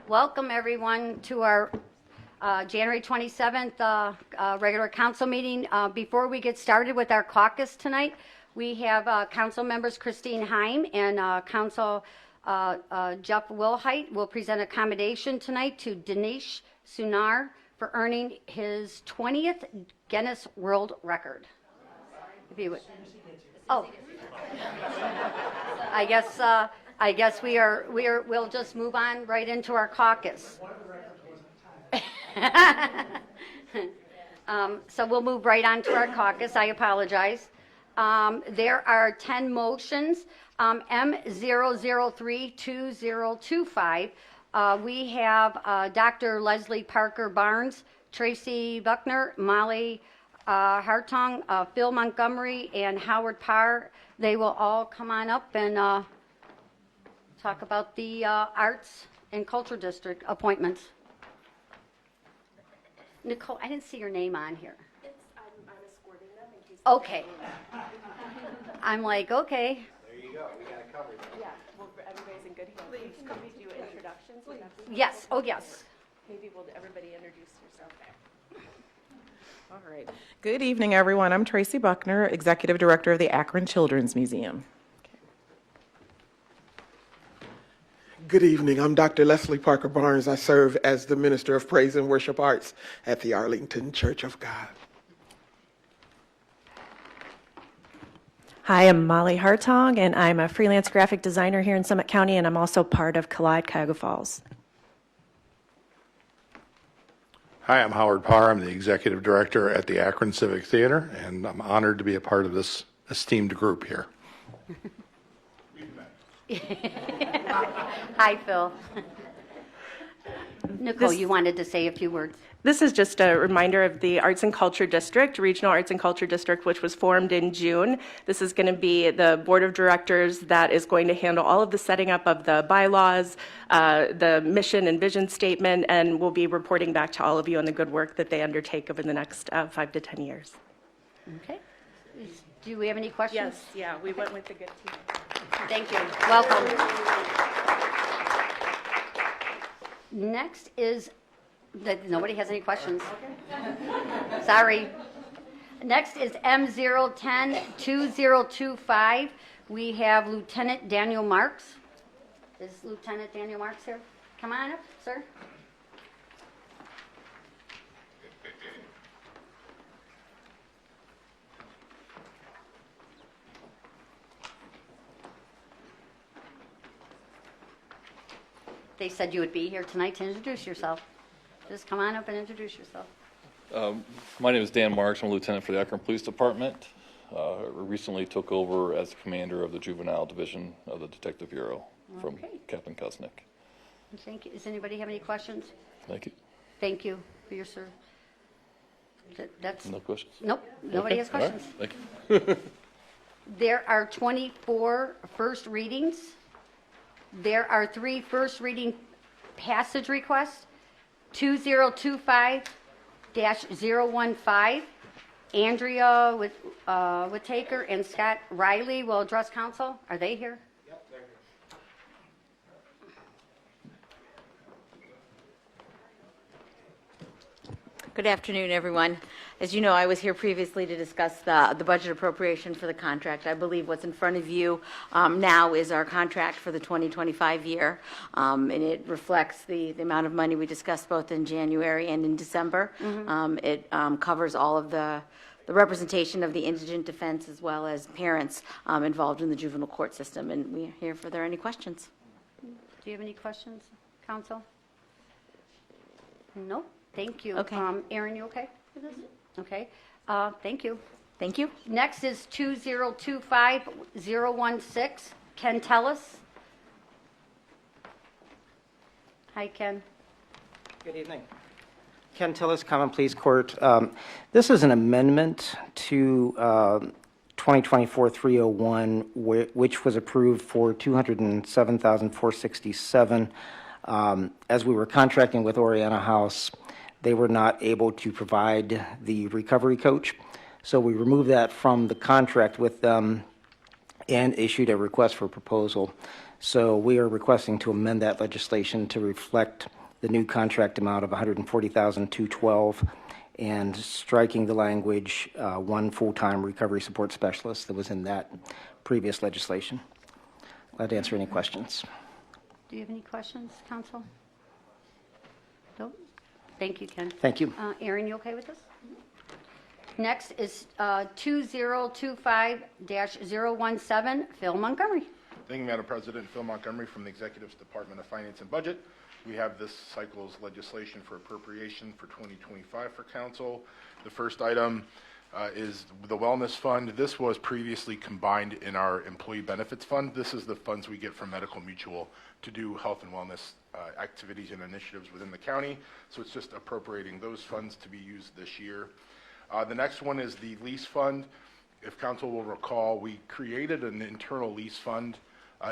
Welcome, everyone, to our January 27th regular council meeting. Before we get started with our caucus tonight, we have council members Christine Heim and Council Jeff Wilhite will present accommodation tonight to Dinesh Sunar for earning his 20th Guinness World Record. If you would. Oh, I guess we'll just move on right into our caucus. So we'll move right on to our caucus. I apologize. There are 10 motions. M0032025. We have Dr. Leslie Parker Barnes, Tracy Buckner, Molly Hartong, Phil Montgomery, and Howard Parr. They will all come on up and talk about the Arts and Culture District appointments. Nicole, I didn't see your name on here. I'm escorting them in case. Okay. I'm like, okay. There you go. We got it covered. Yeah, well, everybody's in good hands. Please, could we do introductions? Would that be- Yes. Oh, yes. Maybe we'll everybody introduce yourself there. All right. Good evening, everyone. I'm Tracy Buckner, Executive Director of the Akron Children's Museum. Good evening. I'm Dr. Leslie Parker Barnes. I serve as the Minister of Praise and Worship Arts at the Arlington Church of God. Hi, I'm Molly Hartong, and I'm a freelance graphic designer here in Summit County, and I'm also part of Collide Cuyahoga Falls. Hi, I'm Howard Parr. I'm the Executive Director at the Akron Civic Theater, and I'm honored to be a part of this esteemed group here. Hi, Phil. Nicole, you wanted to say a few words. This is just a reminder of the Arts and Culture District, Regional Arts and Culture District, which was formed in June. This is going to be the board of directors that is going to handle all of the setting up of the bylaws, the mission and vision statement, and we'll be reporting back to all of you on the good work that they undertake over the next 5 to 10 years. Okay. Do we have any questions? Yes, yeah, we went with the good team. Thank you. Welcome. Next is, nobody has any questions. Sorry. Next is M0102025. We have Lieutenant Daniel Marks. Is Lieutenant Daniel Marks here? Come on up, sir. They said you would be here tonight to introduce yourself. Just come on up and introduce yourself. My name is Dan Marks. I'm a lieutenant for the Akron Police Department. Recently took over as commander of the Juvenile Division of the Detective Bureau from Okay. Captain Kusnick. Thank you. Does anybody have any questions? Thank you. Thank you for your service. That's, No questions? nope, nobody has All right. questions. Thank you. There are 24 first readings. There are 3 first reading passage requests. 2025-015. Andrea Whittaker and Scott Riley will address council. Are they here? Yep, they're here. Good afternoon, everyone. As you know, I was here previously to discuss the budget appropriation for the contract. I believe what's in front of you now is our contract for the 2025 year, and it reflects the amount of money we discussed both in January and in December. It covers all of the representation of the indigent defense as well as parents involved in the juvenile court system, and we're here if there are any questions. Do you have any questions, council? No? Thank you. Okay. Aaron, you okay with this? Okay. Thank you. Thank you. Next is 2025-016. Ken Tellis. Hi, Ken. Good evening. Ken Tillis, Common Pleas Court. This is an amendment to 2024-301, which was approved for $207,467. As we were contracting with Oriana House, they were not able to provide the recovery coach. So we removed that from the contract with them and issued a request for proposal. So we are requesting to amend that legislation to reflect the new contract amount of $140,212 and striking the language, one full-time recovery support specialist that was in that previous legislation. Glad to answer any questions. Do you have any questions, council? Nope. Thank you, Ken. Thank you. Aaron, you okay with this? Next is 2025-017, Phil Montgomery. Thank you, Madam President. Phil Montgomery from the Executive's Department of Finance and Budget. We have this cycle's legislation for appropriation for 2025 for council. The first item is the Wellness Fund. This was previously combined in our Employee Benefits Fund. This is the funds we get from Medical Mutual to do health and wellness activities and initiatives within the county. So it's just appropriating those funds to be used this year. The next one is the lease fund. If council will recall, we created an internal lease fund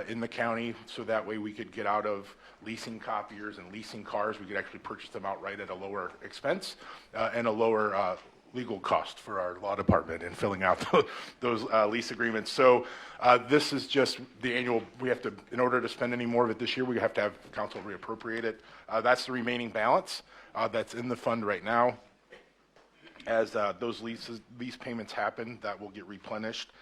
in the county, so that way we could get out of leasing copiers and leasing cars. We could actually purchase them outright at a lower expense and a lower legal cost for our law department in filling out those lease agreements. So this is just the annual, we have to, in order to spend any more of it this year, we have to have council reappropriate it. That's the remaining balance that's in the fund right now. As those lease payments happen, that will get replenished.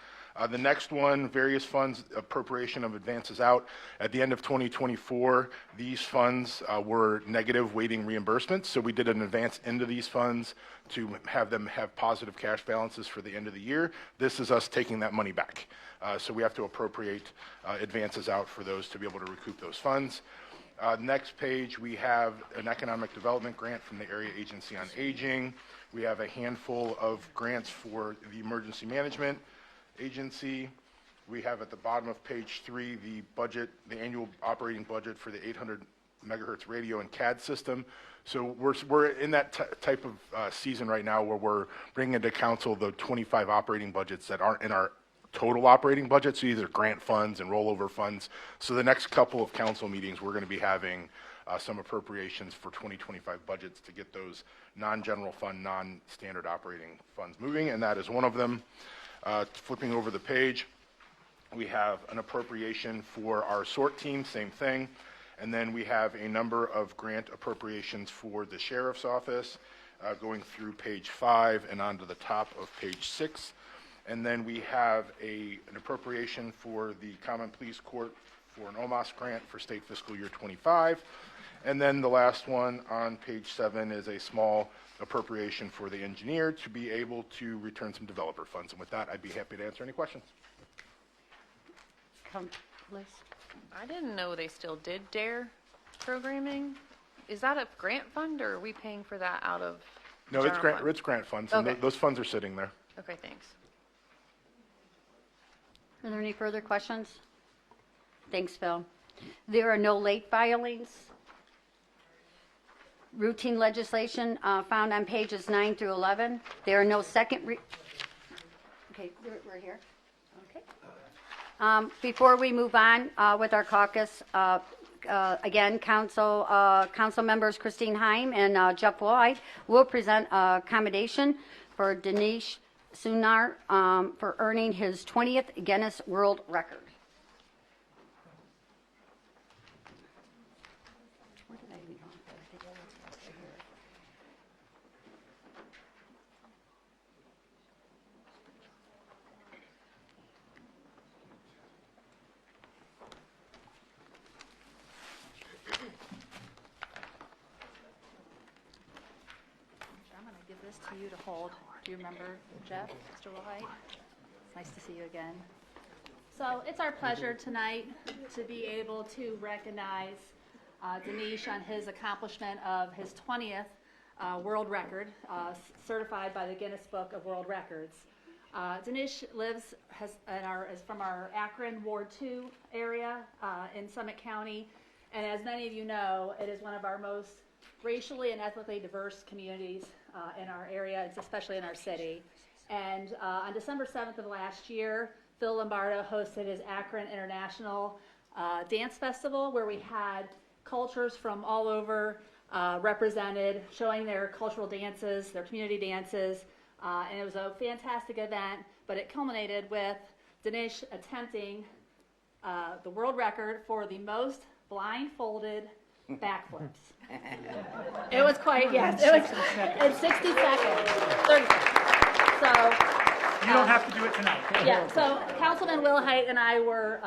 The next one, various funds, appropriation of advances out. At the end of 2024, these funds were negative weighting reimbursements, so we did an advance into these funds to have them have positive cash balances for the end of the year. This is us taking that money back. So we have to appropriate advances out for those to be able to recoup those funds. Next page, we have an economic development grant from the Area Agency on Aging. We have a handful of grants for the Emergency Management Agency. We have at the bottom of page 3 the budget, the annual operating budget for the 800 megahertz radio and CAD system. So we're in that type of season right now where we're bringing into council the 25 operating budgets that aren't in our total operating budget. So these are grant funds and rollover funds. So the next couple of council meetings, we're going to be having some appropriations for 2025 budgets to get those non-general fund, non-standard operating funds moving, and that is one of them. Flipping over the page, we have an appropriation for our SORT team, same thing. And then we have a number of grant appropriations for the Sheriff's Office, going through page 5 and onto the top of page 6. And then we have an appropriation for the Common Pleas Court for an OMAS grant for state fiscal year 25. And then the last one on page 7 is a small appropriation for the engineer to be able to return some developer funds. And with that, I'd be happy to answer any questions. Liz? I didn't know they still did DARE programming. Is that a grant fund, or are we paying for that out of No, it's general fund? grant funds, and Okay. those funds are sitting there. Okay, thanks. Are there any further questions? Thanks, Phil. There are no late filings. Routine legislation found on pages 9 through 11. There are no second okay, we're here. Okay. Before we move on with our caucus, again, council members Christine Heim and Jeff White will present a commendation for Dinesh Sunar for earning his 20th Guinness World Record. Where did I leave off? I think I left it over here. I'm going to give this to you to hold. Do you remember Jeff, Mr. Wilhite? It's nice to see you again. So it's our pleasure tonight to be able to recognize Dinesh on his accomplishment of his 20th world record, certified by the Guinness Book of World Records. Dinesh is from our Akron Ward 2 area in Summit County, and as many of you know, it is one of our most racially and ethnically diverse communities in our area, especially in our city. And on December 7th of last year, Phil Lombardo hosted his Akron International Dance Festival, where we had cultures from all over represented, showing their cultural dances, their community dances, and it was a fantastic event, but it culminated with Dinesh attempting the world record for the most blindfolded backflips. It was quite, yes, it was in 60 seconds, 30 seconds. So. You don't have to do it tonight. Yeah, so Councilman Wilhite and I were,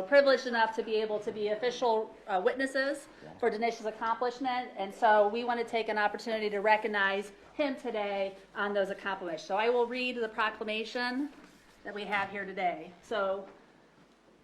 privileged enough to be able to be official witnesses for Dinish's accomplishment, and so we want to take an opportunity to recognize him today on those accomplishments. So I will read the proclamation that we have here today. So,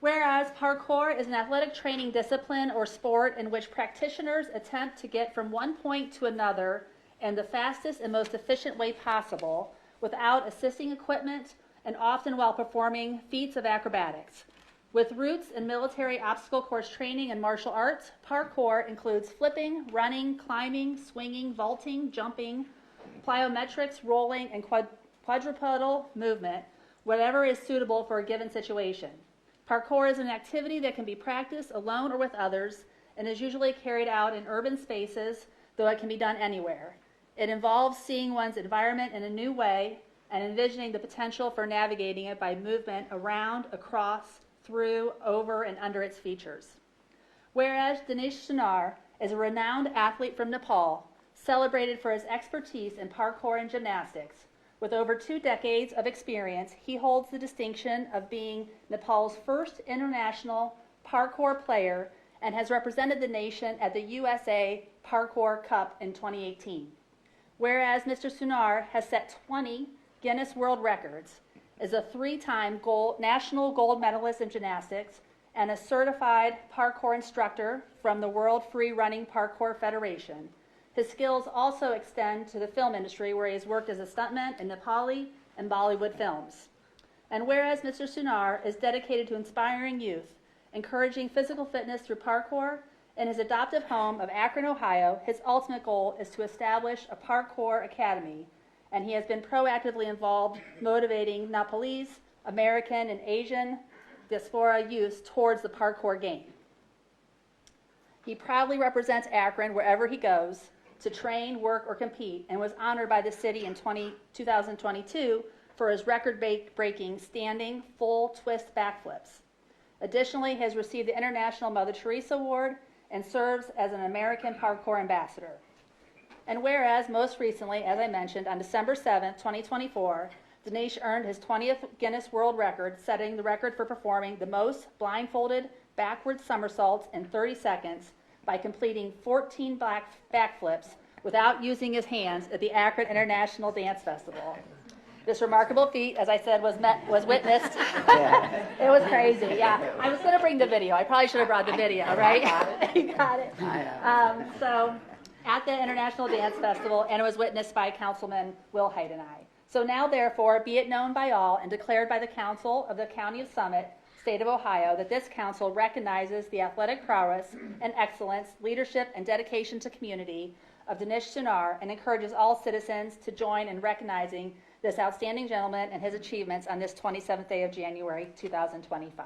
whereas parkour is an athletic training discipline or sport in which practitioners attempt to get from one point to another in the fastest and most efficient way possible, without assisting equipment, and often while performing feats of acrobatics. With roots in military obstacle course training and martial arts, parkour includes flipping, running, climbing, swinging, vaulting, jumping, plyometrics, rolling, and quadrupedal movement, whatever is suitable for a given situation. Parkour is an activity that can be practiced alone or with others, and is usually carried out in urban spaces, though it can be done anywhere. It involves seeing one's environment in a new way and envisioning the potential for navigating it by movement around, across, through, over, and under its features. Whereas Dinish Sunar is a renowned athlete from Nepal, celebrated for his expertise in parkour and gymnastics. With over 2 decades of experience, he holds the distinction of being Nepal's first international parkour player and has represented the nation at the USA Parkour Cup in 2018. Whereas Mr. Sunar has set 20 Guinness World Records, is a 3-time national gold medalist in gymnastics, and a certified parkour instructor from the World Free Running Parkour Federation. His skills also extend to the film industry, where he has worked as a stuntman in Nepali and Bollywood films. And whereas Mr. Sunar is dedicated to inspiring youth, encouraging physical fitness through parkour, in his adoptive home of Akron, Ohio, his ultimate goal is to establish a parkour academy, and he has been proactively involved motivating Nepalese, American, and Asian diaspora youth towards the parkour game. He proudly represents Akron wherever he goes to train, work, or compete, and was honored by the city in 2022 for his record-breaking standing full twist backflips. Additionally, he has received the International Mother Teresa Award and serves as an American Parkour Ambassador. And whereas, most recently, as I mentioned, on December 7th, 2024, Dinish earned his 20th Guinness World Record, setting the record for performing the most blindfolded backward somersaults in 30 seconds by completing 14 backflips without using his hands at the Akron International Dance Festival. This remarkable feat, as I said, was witnessed. It was crazy, yeah. I was going to bring the video. I probably should have brought the video, right? You got it. So, at the International Dance Festival, and it was witnessed by Councilman Wilhite and I. So now, therefore, be it known by all and declared by the Council of the County of Summit, State of Ohio, that this council recognizes the athletic prowess and excellence, leadership, and dedication to community of Dinish Sunar, and encourages all citizens to join in recognizing this outstanding gentleman and his achievements on this 27th day of January 2025.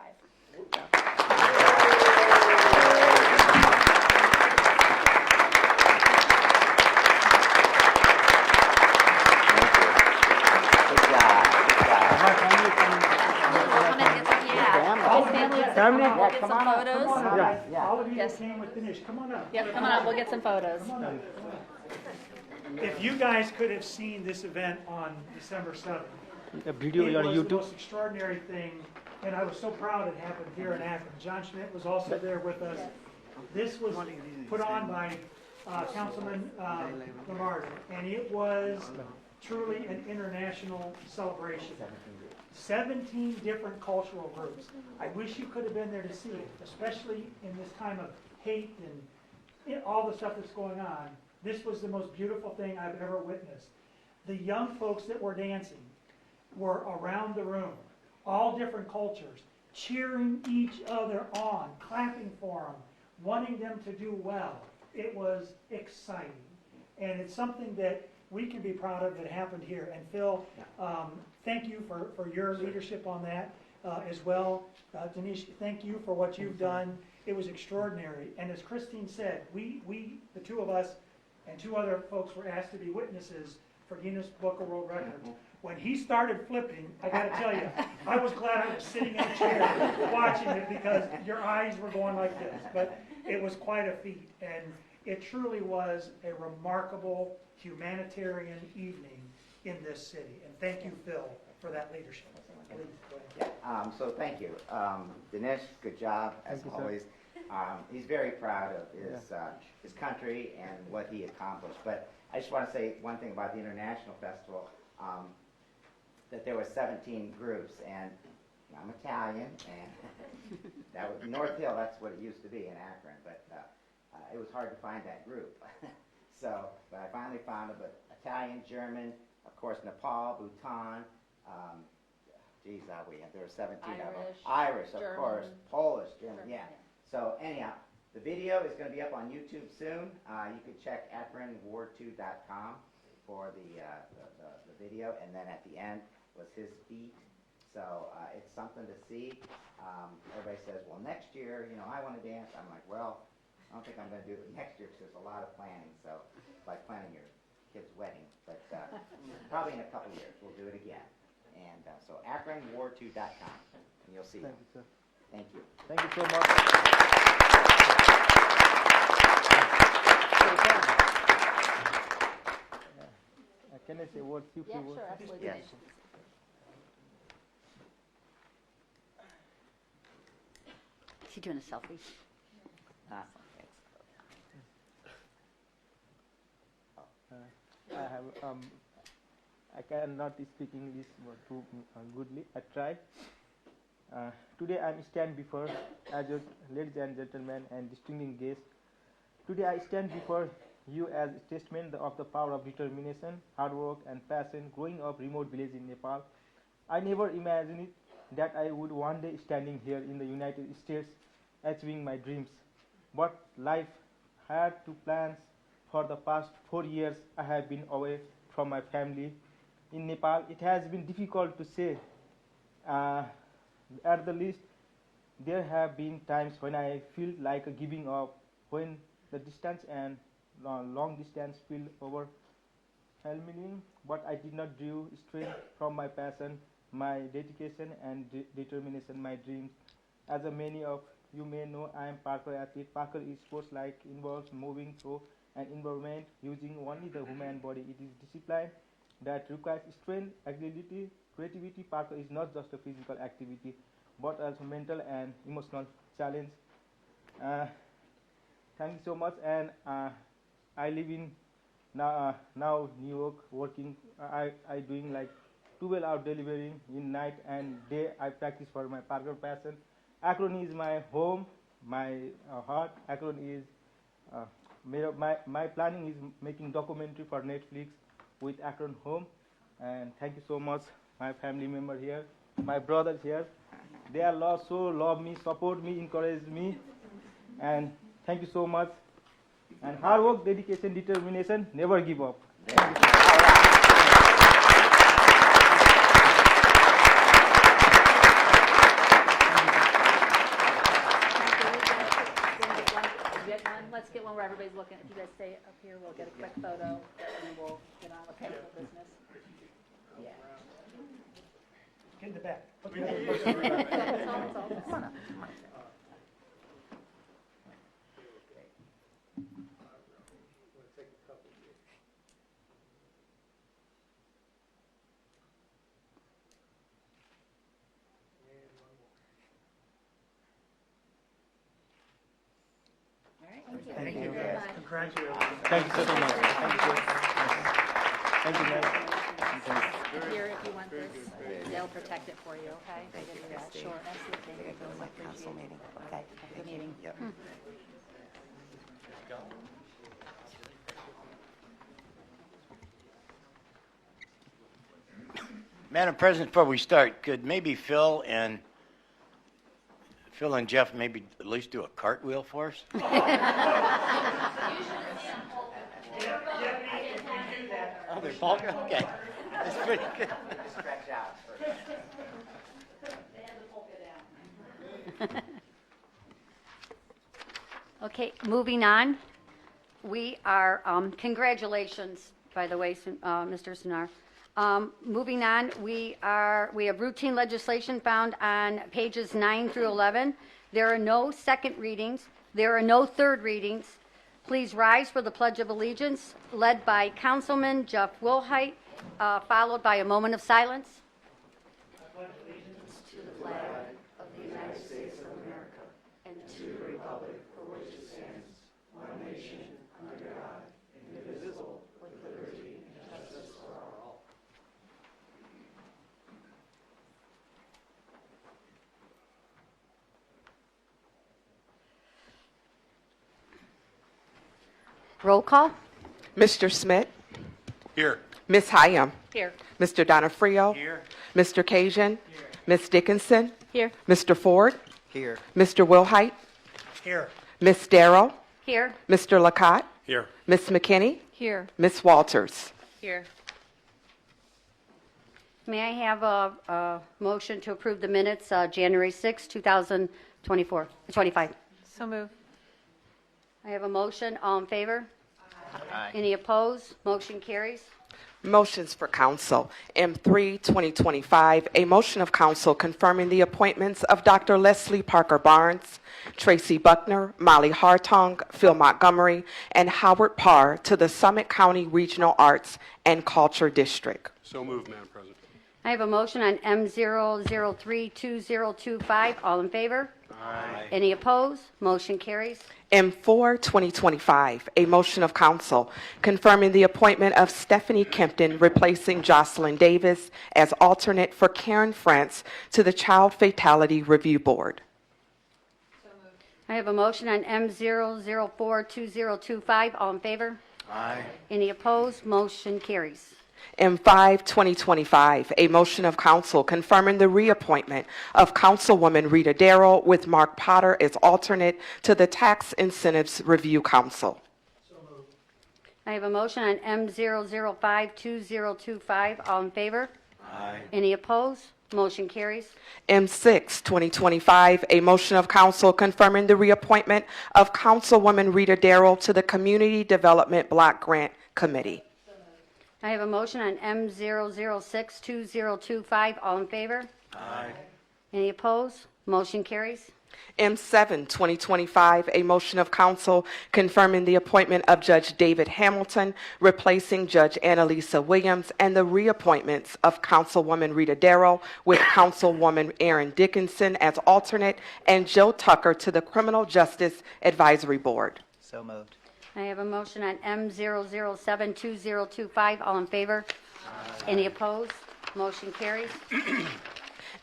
Get some photos. All of you that came with Dinish, come on up. Yep, come on up, we'll get some photos. If you guys could have seen this event on December 7th, The video it on was the YouTube. most extraordinary thing, and I was so proud it happened here in Akron. John Schmidt was also there with us. This was put on by Councilman Lamar, and it was truly an international celebration. 17 different cultural groups. I wish you could have been there to see it, especially in this time of hate and all the stuff that's going on. This was the most beautiful thing I've ever witnessed. The young folks that were dancing were around the room, all different cultures, cheering each other on, clapping for them, wanting them to do well. It was exciting. And it's something that we can be proud of that happened here. And Phil, thank you for your leadership on that as well. Dinish, thank you for what you've done. It was extraordinary. And as Christine said, we the two of us and 2 other folks were asked to be witnesses for Guinness Book of World Records. When he started flipping, I gotta tell you, I was glad I was sitting in a chair watching it because your eyes were going like this. But it was quite a feat, and it truly was a remarkable humanitarian evening in this city. And thank you, Phil, for that leadership. Please, go ahead. So thank you. Dinesh, good job, as always. He's very proud of his country and what he accomplished. But I just want to say one thing about the International Festival, that there were 17 groups, and I'm Italian, and that was North Hill, that's what it used to be in Akron, but it was hard to find that group. But I finally found it, but Italian, German, of course, Nepal, Bhutan, there were 17 of them. Irish, of course, Polish, German, yeah. So anyhow, the video is going to be up on YouTube soon. You can check AkronWard2.com for the video, and then at the end was his feat. So it's something to see. Everybody says, well, next year, I want to dance. I'm like, well, I don't think I'm going to do it next year because there's a lot of planning. So it's like planning your kid's wedding. But probably in a couple years, we'll do it again. And so AkronWard2.com, and you'll see them. Thank you, sir. Thank you. Thank you so much. Can I say what few words? absolutely. Yes. Is he doing a selfie? I have I cannot speak English too goodly. I try. Today I stand before as your ladies and gentlemen and distinguished guests. Today I stand before you as a testament of the power of determination, hard work and passion growing up remote village in Nepal. I never imagined that I would one day standing here in the United States achieving my dreams. But life had to plans. For the past 4 years I have been away from my family in Nepal. It has been difficult to say. At the least, there have been times when I feel like giving up, when the distance and long distance feel overwhelming, but I did not draw strength from my passion, my dedication and determination, my dreams. As many of you may know, I am parkour athlete. Parkour is sports like involves moving through an environment using only the human body. It is discipline that requires strength, agility, creativity. Parkour is not just a physical activity, but also mental and emotional challenge. Thank you so much. And I live in now New York, working. I doing like 12-hour delivering in night and day. I practice for my parkour passion. Akron is my home, my heart. Akron is my planning is making documentary for Netflix with Akron home. And thank you so much, my family member here, my brothers here. They are love me, support me, encourage me, and thank you so much. And hard work, dedication, determination, never give up. Let's get one where everybody's looking. If you guys stay up here, we'll get a quick photo, and then we'll get on with the business. Get in the back. Thank you. Congratulations. Thank you so much. Thank you. Thank you, ma'am. Here, if you want this, they'll protect it for you, okay? Thank you, Christine. Sure, absolutely. Council meeting. Okay. Good meeting. Madam President, before we start, could maybe Phil and Jeff maybe at least do a cartwheel for us? Oh, they're bulky? Okay. That's pretty good. Stretch out. Okay, moving on. We are, congratulations, by the way, Mr. Sunar. Moving on, we have routine legislation found on pages 9 through 11. There are no second readings. There are no third readings. Please rise for the Pledge of Allegiance, led by Councilman Jeff Wilhite, followed by a moment of silence. Roll call. Mr. Smith, Here. Ms. Hyam, Here. Mr. Donofrio, Mr. Cajun, Ms. Dickinson, Here. Mr. Ford, Here. Mr. Wilhite, Here. Ms. Darrow, Here. Mr. Lacotte, Here. Ms. McKinney, Here. Ms. Walters. Here. May I have a motion to approve the minutes, January 6, 2025? So move. I have a motion. All in favor? Aye. Any opposed? Motion carries. Motions for council. M3, 2025, a motion of council confirming the appointments of Dr. Leslie Parker Barnes, Tracy Buckner, Molly Hartong, Phil Montgomery, and Howard Parr to the Summit County Regional Arts and Culture District. So moved, Madam President. I have a motion on M0032025. All in favor? Aye. Any opposed? Motion carries. M4, 2025, a motion of council confirming the appointment of Stephanie Kempton, replacing Jocelyn Davis as alternate for Karen France to the Child Fatality Review Board. I have a motion on M0042025. All in favor? Aye. Any opposed? Motion carries. M5, 2025, a motion of council confirming the reappointment of Councilwoman Rita Darrow with Mark Potter as alternate to the Tax Incentives Review Council. I have a motion on M0052025. All in favor? Aye. Any opposed? Motion carries. M6, 2025, a motion of council confirming the reappointment of Councilwoman Rita Darrow to the Community Development Block Grant Committee. I have a motion on M0062025. All in favor? Aye. Any opposed? Motion carries. M7, 2025, a motion of council confirming the appointment of Judge David Hamilton, replacing Judge Annalisa Williams, and the reappointments of Councilwoman Rita Darrow with Councilwoman Erin Dickinson as alternate, and Joe Tucker to the Criminal Justice Advisory Board. So moved. I have a motion on M0072025. All in favor? Any opposed? Motion carries.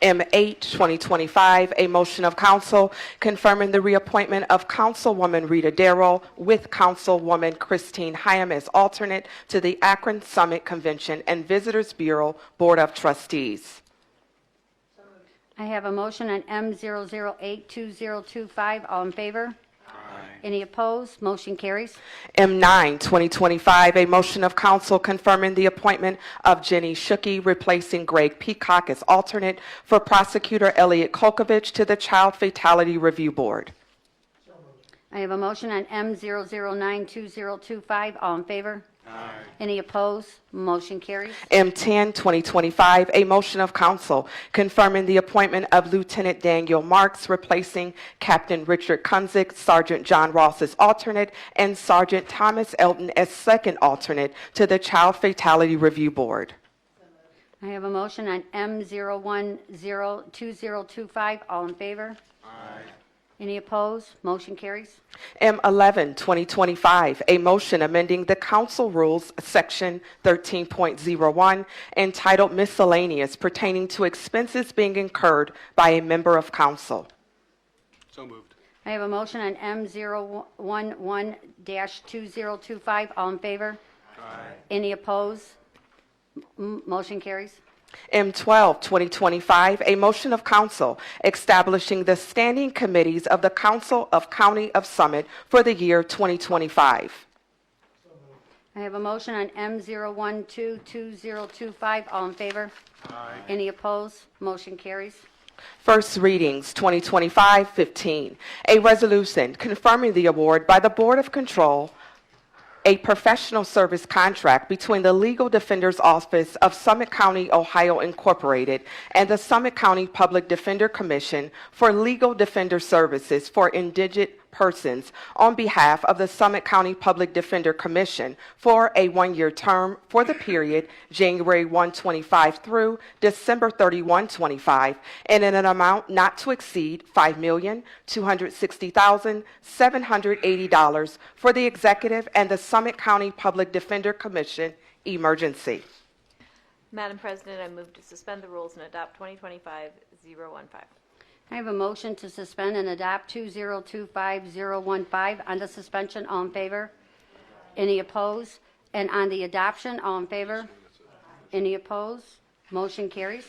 M8, 2025, a motion of council confirming the reappointment of Councilwoman Rita Darrow with Councilwoman Christine Hyam as alternate to the Akron Summit Convention and Visitors Bureau Board of Trustees. I have a motion on M0082025. All in favor? Any opposed? Motion carries. M9, 2025, a motion of council confirming the appointment of Jenny Shuckey, replacing Greg Peacock as alternate for Prosecutor Elliot Kolkovich to the Child Fatality Review Board. I have a motion on M0092025. All in favor? Aye. Any opposed? Motion carries. M10, 2025, a motion of council confirming the appointment of Lieutenant Daniel Marks, replacing Captain Richard Kunzik, Sergeant John Ross as alternate, and Sergeant Thomas Elton as second alternate to the Child Fatality Review Board. I have a motion on M0102025. All in favor? Aye. Any opposed? Motion carries. M11, 2025, a motion amending the council rules, section 13.01, entitled Miscellaneous, pertaining to expenses being incurred by a member of council. So moved. I have a motion on M011-2025. All in favor? Aye. Any opposed? Motion carries. M12, 2025, a motion of council establishing the standing committees of the Council of County of Summit for the year 2025. I have a motion on M0122025. All in favor? Aye. Any opposed? Motion carries. First readings, 2025-15, a resolution confirming the award by the Board of Control a professional service contract between the Legal Defender's Office of Summit County, Ohio Incorporated and the Summit County Public Defender Commission for legal defender services for indigent persons on behalf of the Summit County Public Defender Commission for a one-year term for the period January 1, 25 through December 31, 25, and in an amount not to exceed $5,260,780 for the Executive and the Summit County Public Defender Commission emergency. Madam President, I move to suspend the rules and adopt 2025-015. I have a motion to suspend and adopt 2025-015. On the suspension, all in favor? Any opposed? And on the adoption, all in favor? Any opposed? Motion carries.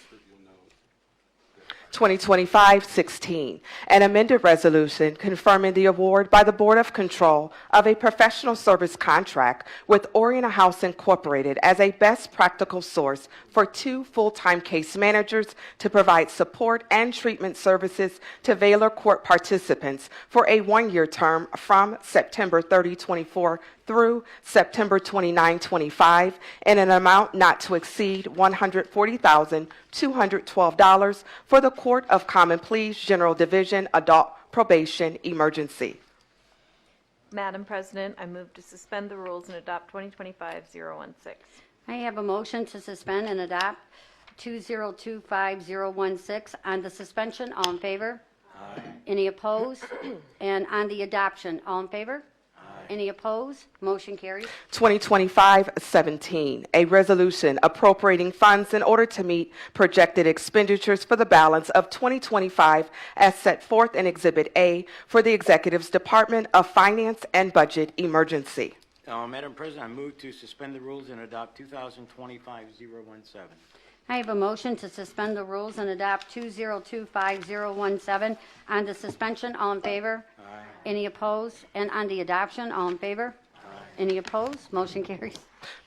2025-16, an amended resolution confirming the award by the Board of Control of a professional service contract with Oriana House Incorporated as a best practical source for 2 full-time case managers to provide support and treatment services to Valor Court participants for a one-year term from September 30, 24 through September 29, 25, in an amount not to exceed $140,212 for the Court of Common Pleas General Division Adult Probation Emergency. Madam President, I move to suspend the rules and adopt 2025-016. I have a motion to suspend and adopt 2025-016. On the suspension, all in favor? Aye. Any opposed? And on the adoption, all in favor? Any opposed? Motion carries. 2025-17, a resolution appropriating funds in order to meet projected expenditures for the balance of 2025 as set forth in Exhibit A for the Executive's Department of Finance and Budget emergency. Madam President, I move to suspend the rules and adopt 2025-017. I have a motion to suspend the rules and adopt 2025-017. On the suspension, all in favor? Aye. Any opposed? And on the adoption, all in favor? Aye. Any opposed? Motion carries.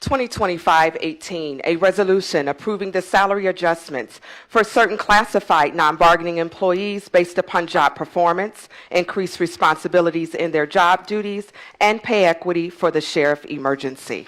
2025-18, a resolution approving the salary adjustments for certain classified non-bargaining employees based upon job performance, increased responsibilities in their job duties, and pay equity for the sheriff emergency.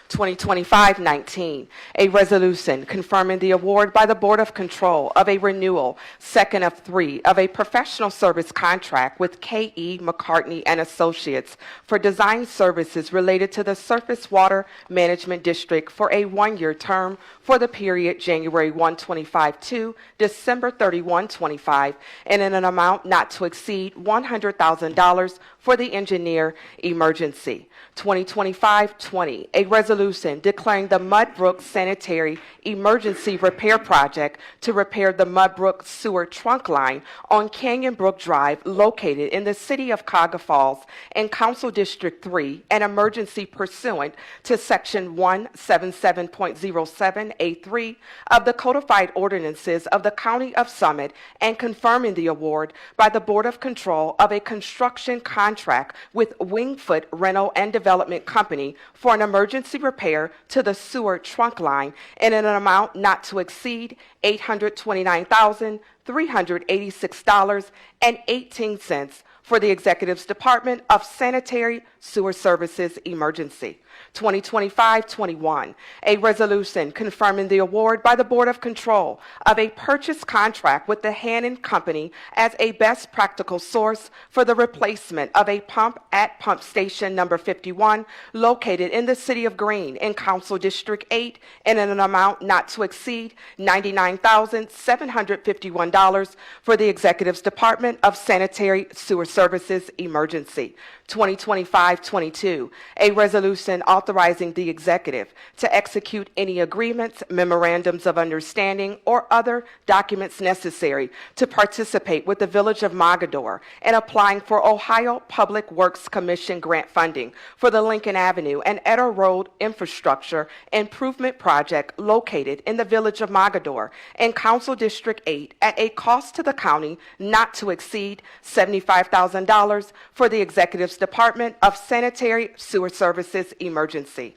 2025-19, a resolution confirming the award by the Board of Control of a renewal, second of 3, of a professional service contract with K.E. McCartney and Associates for design services related to the Surface Water Management District for a one-year term for the period January 1, 25 to December 31, 25, and in an amount not to exceed $100,000 for the engineer emergency. 2025-20, a resolution declaring the Mudbrook Sanitary Emergency Repair Project to repair the Mudbrook Sewer Trunk Line on Canyon Brook Drive located in the city of Cuyahoga Falls in Council District 3, an emergency pursuant to Section 177.07A3 of the Codified Ordinances of the County of Summit, and confirming the award by the Board of Control of a construction contract with Wingfoot Rental and Development Company for an emergency repair to the sewer trunk line in an amount not to exceed $829,386.18 for the Executive's Department of Sanitary Sewer Services emergency. 2025-21, a resolution confirming the award by the Board of Control of a purchase contract with the Hannon Company as a best practical source for the replacement of a pump at Pump Station Number 51 located in the City of Greene in Council District 8 in an amount not to exceed $99,751 for the Executive's Department of Sanitary Sewer Services emergency. 2025-22, a resolution authorizing the Executive to execute any agreements, memorandums of understanding, or other documents necessary to participate with the Village of Mogador in applying for Ohio Public Works Commission grant funding for the Lincoln Avenue and Eder Road Infrastructure Improvement Project located in the Village of Mogador in Council District 8 at a cost to the county not to exceed $75,000 for the Executive's Department of Sanitary Sewer Services emergency.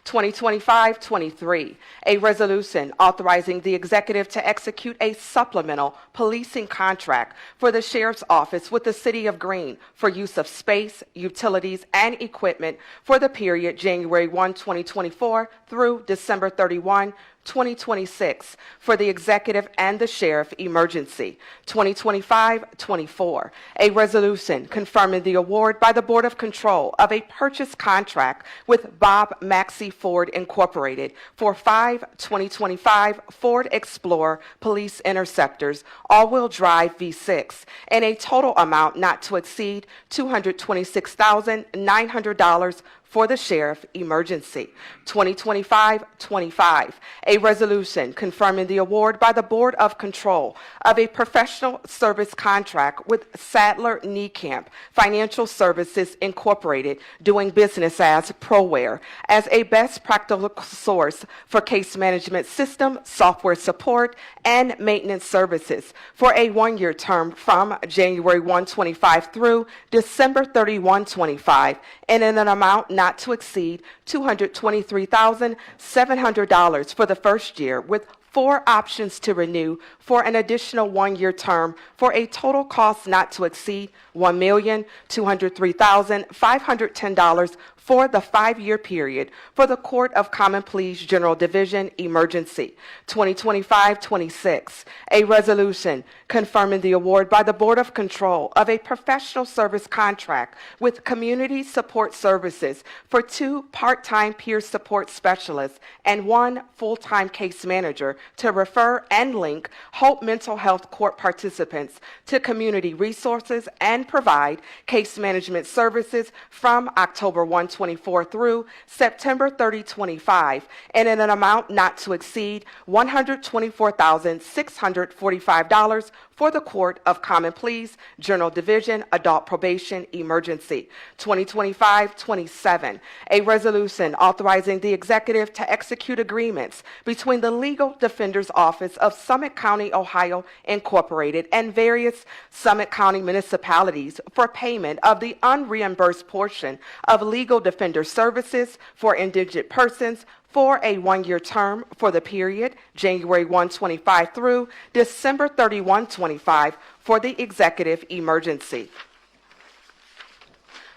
2025-23, a resolution authorizing the executive to execute a supplemental policing contract for the Sheriff's Office with the City of Greene for use of space, utilities, and equipment for the period January 1, 2024 through December 31, 2026 for the executive and the sheriff emergency. 2025-24, a resolution confirming the award by the Board of Control of a purchase contract with Bob Maxey Ford Incorporated for 5 2025 Ford Explorer Police Interceptors all-wheel drive V6 in a total amount not to exceed $226,900 for the sheriff emergency. 2025-25, a resolution confirming the award by the Board of Control of a professional service contract with Sadler Niekamp Financial Services Incorporated, doing business as ProWare, as a best practical source for case management system, software support, and maintenance services for a one-year term from January 1, 25 through December 31, 25, and in an amount not to exceed $223,700 for the first year, with 4 options to renew for an additional one-year term for a total cost not to exceed $1,203,510 for the 5-year period for the Court of Common Pleas General Division Emergency. 2025-26, a resolution confirming the award by the Board of Control of a professional service contract with Community Support Services for 2 part-time peer support specialists and 1 full-time case manager to refer and link Hope Mental Health Court participants to community resources and provide case management services from October 1, 24 through September 30, 25, and in an amount not to exceed $124,645 for the Court of Common Pleas, General Division, Adult Probation Emergency. 2025-27, a resolution authorizing the executive to execute agreements between the Legal Defender's Office of Summit County, Ohio, Incorporated, and various Summit County municipalities for payment of the unreimbursed portion of legal defender services for indigent persons for a one-year term for the period January 1, 25 through December 31, 25 for the executive emergency.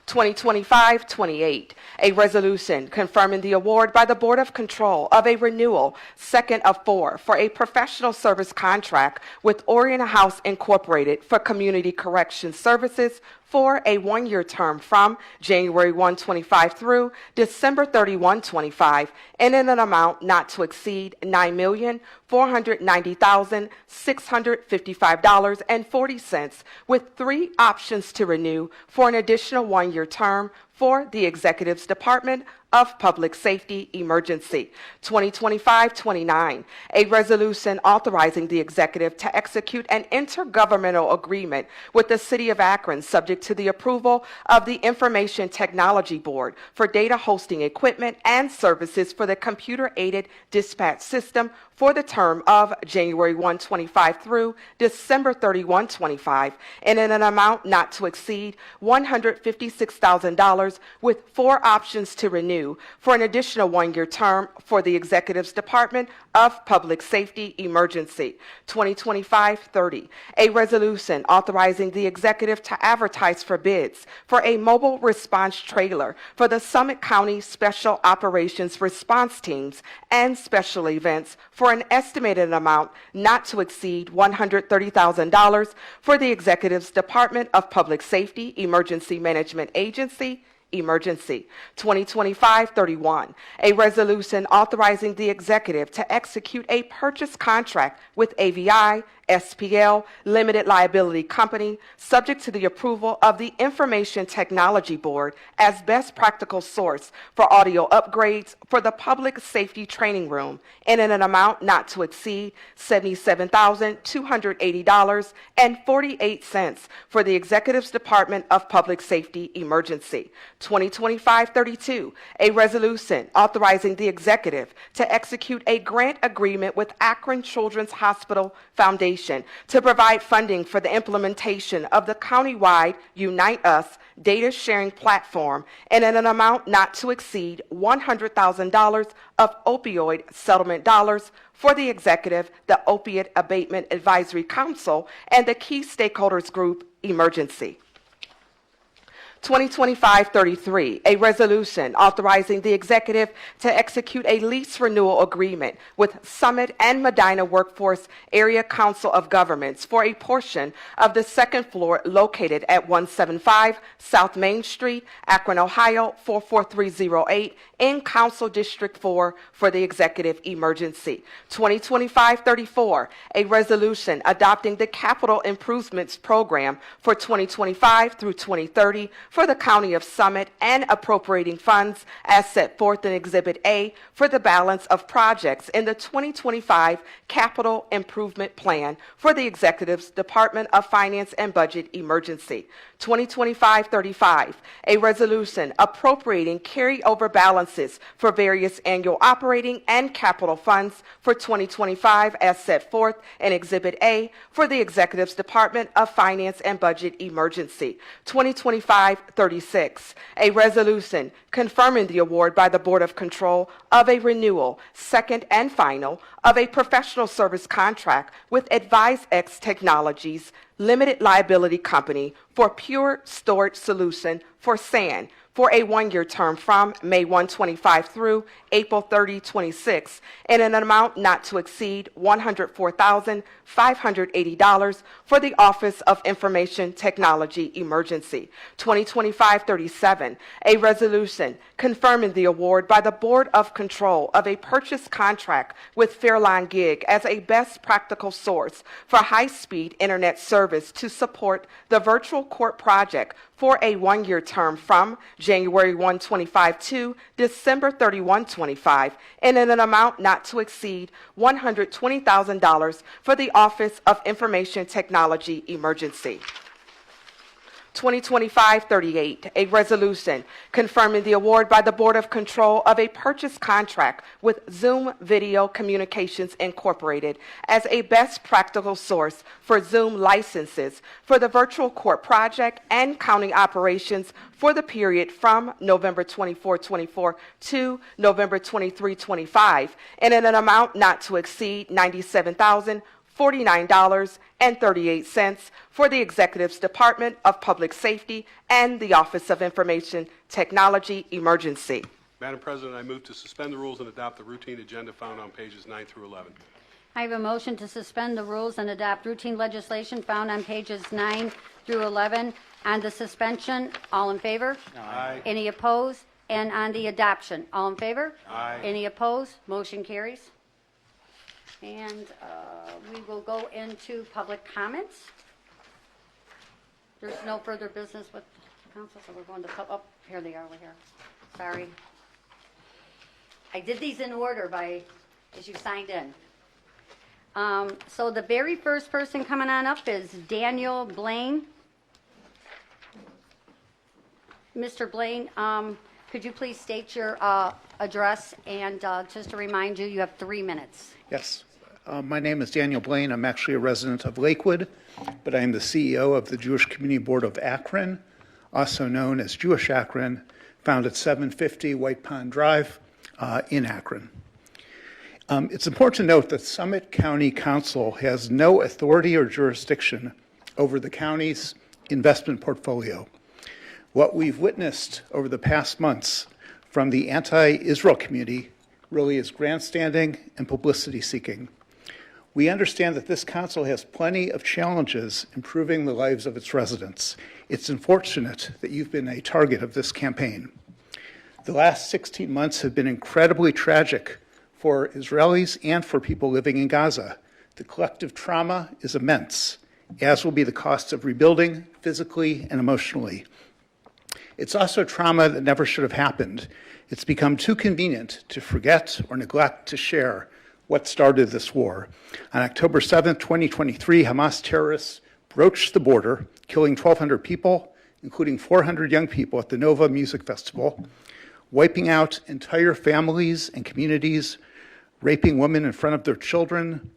2025-28, a resolution confirming the award by the Board of Control of a renewal, second of 4, for a professional service contract with Oriana House Incorporated for community correction services for a one-year term from January 1, 25 through December 31, 25, and in an amount not to exceed $9,490,655.40, with 3 options to renew for an additional one-year term for the Executive's Department of Public Safety Emergency. 2025-29, a resolution authorizing the executive to execute an intergovernmental agreement with the City of Akron, subject to the approval of the Information Technology Board for data hosting equipment and services for the computer-aided dispatch system for the term of January 1, 25 through December 31, 25, and in an amount not to exceed $156,000, with 4 options to renew for an additional one-year term for the Executive's Department of Public Safety Emergency. 2025-30, a resolution authorizing the executive to advertise for bids for a mobile response trailer for the Summit County Special Operations Response Teams and special events for an estimated amount not to exceed $130,000 for the Executive's Department of Public Safety Emergency Management Agency, Emergency. 2025-31, a resolution authorizing the executive to execute a purchase contract with AVI SPL Limited Liability Company, subject to the approval of the Information Technology Board as best practical source for audio upgrades for the Public Safety Training Room, and in an amount not to exceed $77,280.48 for the Executive's Department of Public Safety Emergency. 2025-32, a resolution authorizing the executive to execute a grant agreement with Akron Children's Hospital Foundation Appropriation to provide funding for the implementation of the countywide Unite Us data sharing platform and in an amount not to exceed $100,000 of opioid settlement dollars for the executive, the Opiate Abatement Advisory Council, and the Key Stakeholders Group Emergency. 2025-33, a resolution authorizing the executive to execute a lease renewal agreement with Summit and Medina Workforce Area Council of Governments for a portion of the second floor located at 175 South Main Street, Akron, Ohio 44308 in Council District 4 for the executive emergency. 2025-34, a resolution adopting the Capital Improvements Program for 2025 through 2030 for the County of Summit and appropriating funds as set forth in Exhibit A for the balance of projects in the 2025 Capital Improvement Plan for the Executive's Department of Finance and Budget Emergency. 2025-35, a resolution appropriating carryover balances for various annual operating and capital funds for 2025 as set forth in Exhibit A for the Executive's Department of Finance and Budget Emergency. 2025-36, a resolution confirming the award by the Board of Control of a renewal, second and final, of a professional service contract with AdviseX Technologies Limited Liability Company for Pure Storage Solution for SAN for a one-year term from May 1, 25 through April 30, 26, in an amount not to exceed $104,580 for the Office of Information Technology Emergency. 2025-37, a resolution confirming the award by the Board of Control of a purchase contract with Fairline Gig as a best practical source for high-speed internet service to support the virtual court project for a one-year term from January 1, 25 to December 31, 25, and in an amount not to exceed $120,000 for the Office of Information Technology Emergency. 2025-38, a resolution confirming the award by the Board of Control of a purchase contract with Zoom Video Communications Incorporated as a best practical source for Zoom licenses for the virtual court project and county operations for the period from November 24, 24 to November 23, 25, and in an amount not to exceed $97,049.38 for the Executive's Department of Public Safety and the Office of Information Technology Emergency. Madam President, I move to suspend the rules and adopt the routine agenda found on pages 9 through 11. I have a motion to suspend the rules and adopt routine legislation found on pages 9 through 11. On the suspension, all in favor? Aye. Any opposed? And on the adoption, all in favor? Aye. Any opposed? Motion carries. And we will go into public comments. There's no further business with council, so we're going to, oh, here they are over here. Sorry. I did these in order as you signed in. So the very first person coming on up is Daniel Blaine. Mr. Blaine, could you please state your address, and just to remind you, you have 3 minutes. Yes. My name is Daniel Blaine. I'm actually a resident of Lakewood, but I am the CEO of the Jewish Community Board of Akron, also known as Jewish Akron, found at 750 White Pond Drive in Akron. It's important to note that Summit County Council has no authority or jurisdiction over the county's investment portfolio. What we've witnessed over the past months from the anti-Israel community really is grandstanding and publicity seeking. We understand that this council has plenty of challenges improving the lives of its residents. It's unfortunate that you've been a target of this campaign. The last 16 months have been incredibly tragic for Israelis and for people living in Gaza. The collective trauma is immense, as will be the cost of rebuilding physically and emotionally. It's also trauma that never should have happened. It's become too convenient to forget or neglect to share what started this war. On October 7th, 2023, Hamas terrorists broached the border, killing 1,200 people, including 400 young people at the Nova Music Festival, wiping out entire families and communities, raping women in front of their children,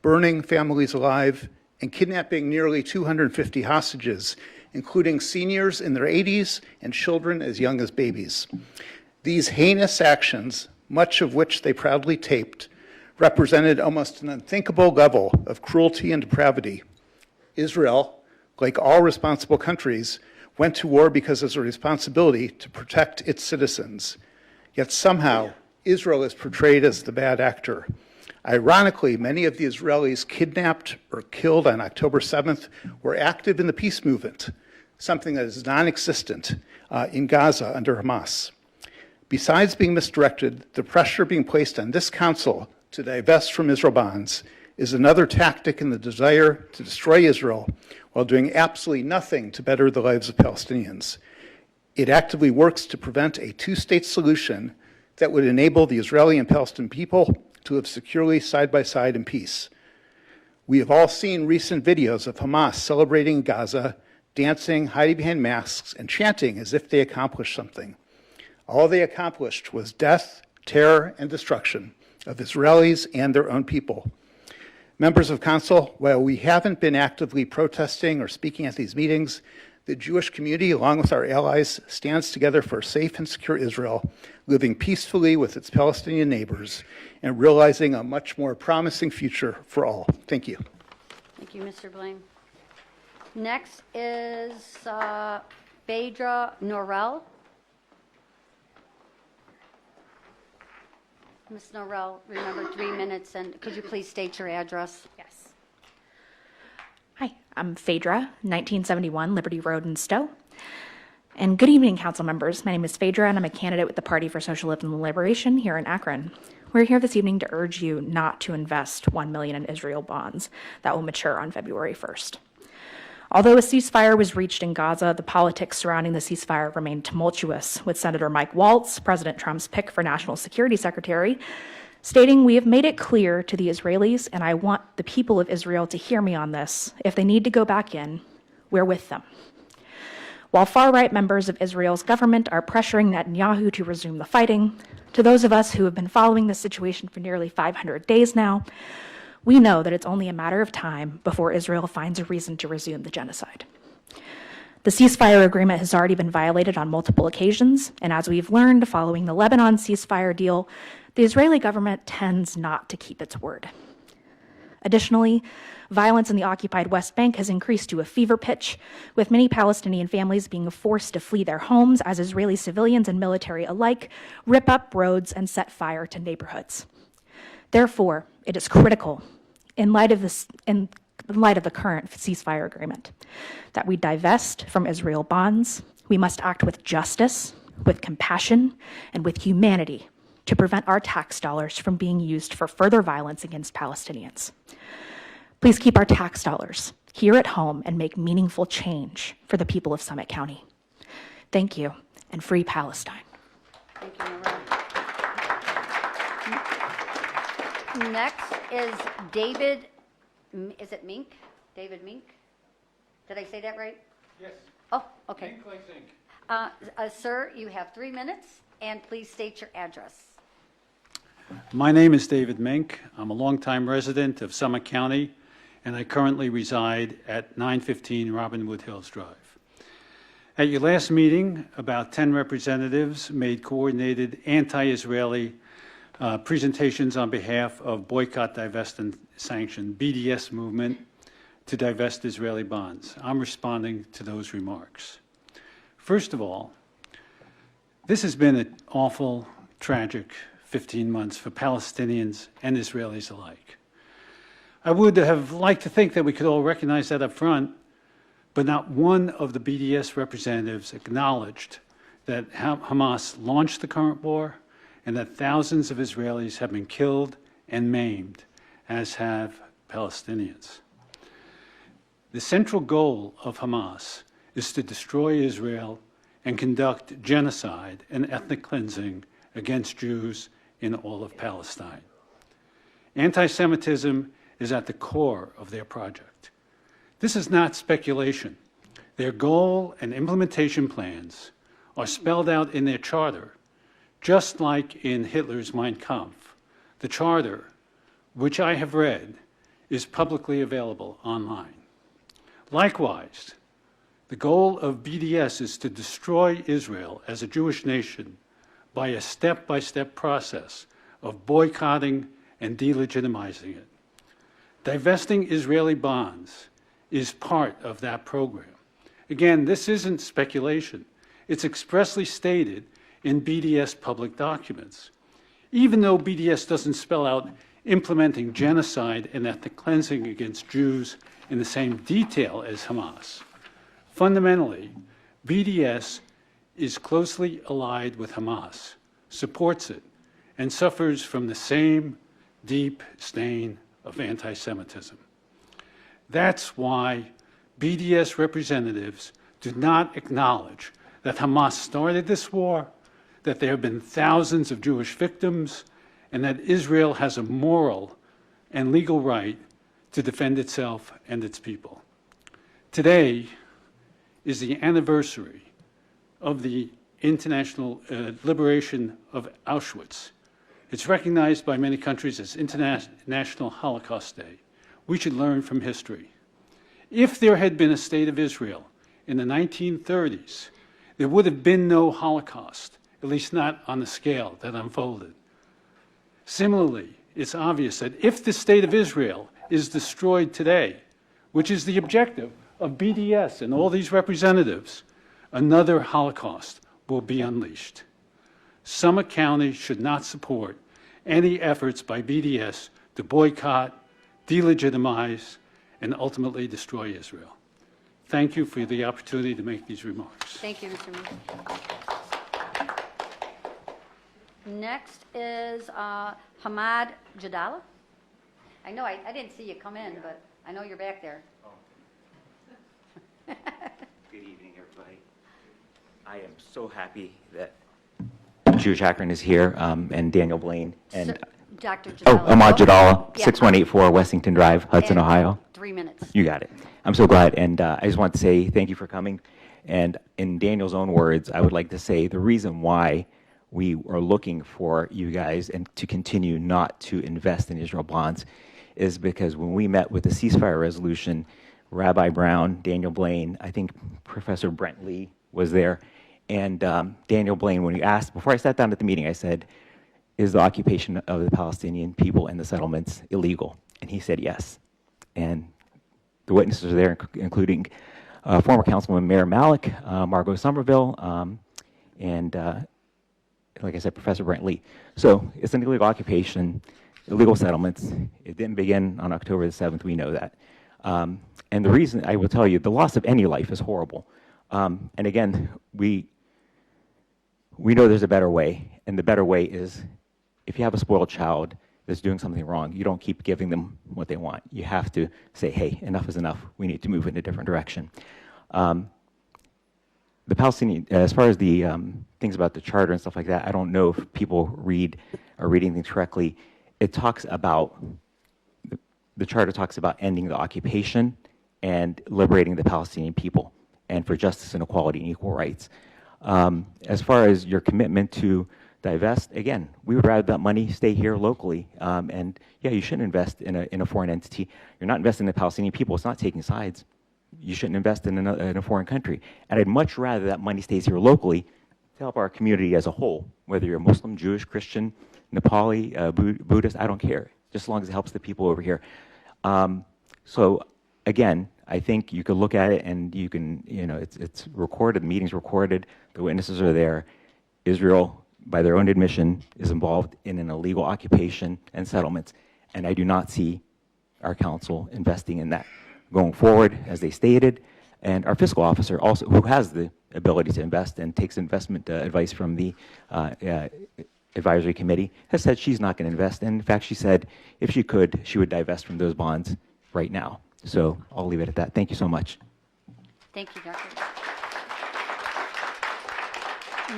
burning families alive, and kidnapping nearly 250 hostages, including seniors in their 80s and children as young as babies. These heinous actions, much of which they proudly taped, represented almost an unthinkable level of cruelty and depravity. Israel, like all responsible countries, went to war because of a responsibility to protect its citizens. Yet somehow, Israel is portrayed as the bad actor. Ironically, many of the Israelis kidnapped or killed on October 7th were active in the peace movement, something that is non-existent in Gaza under Hamas. Besides being misdirected, the pressure being placed on this council to divest from Israel bonds is another tactic in the desire to destroy Israel while doing absolutely nothing to better the lives of Palestinians. It actively works to prevent a two-state solution that would enable the Israeli and Palestinian people to live securely side by side in peace. We have all seen recent videos of Hamas celebrating Gaza, dancing, hiding behind masks, and chanting as if they accomplished something. All they accomplished was death, terror, and destruction of Israelis and their own people. Members of Council, while we haven't been actively protesting or speaking at these meetings, the Jewish community, along with our allies, stands together for a safe and secure Israel, living peacefully with its Palestinian neighbors and realizing a much more promising future for all. Thank you. Thank you, Mr. Blaine. Next is Phaedra Norrell. Ms. Norrell, remember 3 minutes, and could you please state your address? Yes. Hi, I'm Phaedra, 1971 Liberty Road in Stowe. And good evening, council members. My name is Phaedra, and I'm a candidate with the Party for Socialism and Liberation here in Akron. We're here this evening to urge you not to invest $1 million in Israel bonds that will mature on February 1st. Although a ceasefire was reached in Gaza, the politics surrounding the ceasefire remained tumultuous, with Senator Mike Waltz, President Trump's pick for National Security Secretary, stating, "We have made it clear to the Israelis, and I want the people of Israel to hear me on this, if they need to go back in, we're with them." While far-right members of Israel's government are pressuring Netanyahu to resume the fighting, to those of us who have been following this situation for nearly 500 days now, we know that it's only a matter of time before Israel finds a reason to resume the genocide. The ceasefire agreement has already been violated on multiple occasions, and as we've learned following the Lebanon ceasefire deal, the Israeli government tends not to keep its word. Additionally, violence in the occupied West Bank has increased to a fever pitch, with many Palestinian families being forced to flee their homes as Israeli civilians and military alike rip up roads and set fire to neighborhoods. Therefore, it is critical, in light of the current ceasefire agreement, that we divest from Israel bonds. We must act with justice, with compassion, and with humanity to prevent our tax dollars from being used for further violence against Palestinians. Please keep our tax dollars here at home and make meaningful change for the people of Summit County. Thank you, and free Palestine. Thank you, Norrell. Next is David, is it Mink? David Mink? Did I say that right? Yes. Oh, okay. Mink like zinc. Sir, you have 3 minutes, and please state your address. My name is David Mink. I'm a longtime resident of Summit County, and I currently reside at 915 Robinwood Hills Drive. At your last meeting, about 10 representatives made coordinated anti-Israeli presentations on behalf of Boycott, Divest, and Sanction, BDS movement, to divest Israeli bonds. I'm responding to those remarks. First of all, this has been an awful, tragic 15 months for Palestinians and Israelis alike. I would have liked to think that we could all recognize that up front, but not one of the BDS representatives acknowledged that Hamas launched the current war and that thousands of Israelis have been killed and maimed, as have Palestinians. The central goal of Hamas is to destroy Israel and conduct genocide and ethnic cleansing against Jews in all of Palestine. Anti-Semitism is at the core of their project. This is not speculation. Their goal and implementation plans are spelled out in their charter, just like in Hitler's Mein Kampf. The charter, which I have read, is publicly available online. Likewise, the goal of BDS is to destroy Israel as a Jewish nation by a step-by-step process of boycotting and delegitimizing it. Divesting Israeli bonds is part of that program. Again, this isn't speculation. It's expressly stated in BDS public documents. Even though BDS doesn't spell out implementing genocide and ethnic cleansing against Jews in the same detail as Hamas, fundamentally, BDS is closely allied with Hamas, supports it, and suffers from the same deep stain of anti-Semitism. That's why BDS representatives do not acknowledge that Hamas started this war, that there have been thousands of Jewish victims, and that Israel has a moral and legal right to defend itself and its people. Today is the anniversary of the international liberation of Auschwitz. It's recognized by many countries as International Holocaust Day. We should learn from history. If there had been a state of Israel in the 1930s, there would have been no Holocaust, at least not on the scale that unfolded. Similarly, it's obvious that if the state of Israel is destroyed today, which is the objective of BDS and all these representatives, another Holocaust will be unleashed. Summit County should not support any efforts by BDS to boycott, delegitimize, and ultimately destroy Israel. Thank you for the opportunity to make these remarks. Thank you, Mr. Meek. Next is Hamad Jadala. I know I didn't see you come in, but I know you're back there. Good evening, everybody. I am so happy that Jewish Akron is here, and Daniel Blaine, and Dr. Jadala. Ahmad Jadala, Yeah. 6184 Westington Drive, Hudson, And Ohio. 3 minutes. You got it. I'm so glad, and I just want to say thank you for coming. And in Daniel's own words, I would like to say the reason why we are looking for you guys and to continue not to invest in Israel bonds is because when we met with the ceasefire resolution, Rabbi Brown, Daniel Blaine, I think Professor Brent Lee was there, and Daniel Blaine, when you asked, before I sat down at the meeting, I said, is the occupation of the Palestinian people and the settlements illegal? And he said yes. And the witnesses are there, including former Councilwoman Mayor Malik, Margot Somerville, and like I said, Professor Brent Lee. So it's an illegal occupation, illegal settlements. It didn't begin on October the 7th, we know that. And the reason, I will tell you, the loss of any life is horrible. And again, we know there's a better way, and the better way is if you have a spoiled child that's doing something wrong, you don't keep giving them what they want. You have to say, hey, enough is enough. We need to move in a different direction. The Palestinian, as far as the things about the charter and stuff like that, I don't know if people are reading things correctly. It talks about, the charter talks about ending the occupation and liberating the Palestinian people and for justice and equality and equal rights. As far as your commitment to divest, again, we would rather that money stay here locally. And yeah, you shouldn't invest in a foreign entity. You're not investing in the Palestinian people. It's not taking sides. You shouldn't invest in a foreign country. And I'd much rather that money stays here locally to help our community as a whole, whether you're Muslim, Jewish, Christian, Nepali, Buddhist, I don't care, just as long as it helps the people over here. So again, I think you could look at it and you can, it's recorded, the meeting's recorded, the witnesses are there. Israel, by their own admission, is involved in an illegal occupation and settlements, and I do not see our council investing in that going forward, as they stated. And our fiscal officer also, who has the ability to invest and takes investment advice from the advisory committee, has said she's not going to invest. And in fact, she said if she could, she would divest from those bonds right now. So I'll leave it at that. Thank you so much. Thank you, Doctor.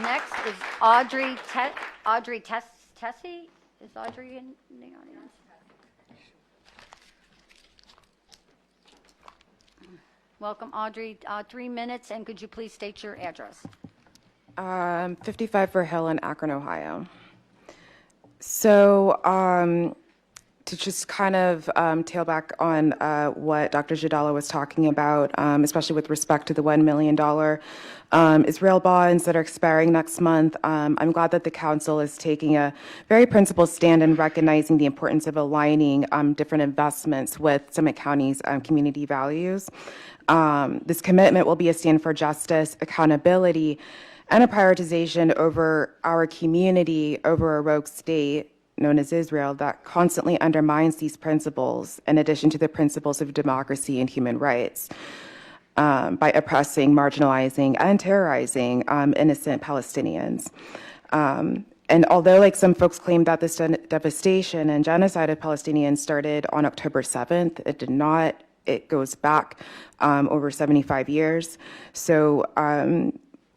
Next is Audrey Tessie. Is Audrey in the audience? Welcome, Audrey. 3 minutes, and could you please state your address? 55 for Hill in Akron, Ohio. So to just kind of tail back on what Dr. Jadala was talking about, especially with respect to the $1 million Israel bonds that are expiring next month. I'm glad that the council is taking a very principled stand in recognizing the importance of aligning different investments with Summit County's community values. This commitment will be a stand for justice, accountability, and a prioritization over our community, over a rogue state known as Israel that constantly undermines these principles, in addition to the principles of democracy and human rights, by oppressing, marginalizing, and terrorizing innocent Palestinians. And although, like, some folks claim that this devastation and genocide of Palestinians started on October 7th, it did not. It goes back over 75 years. So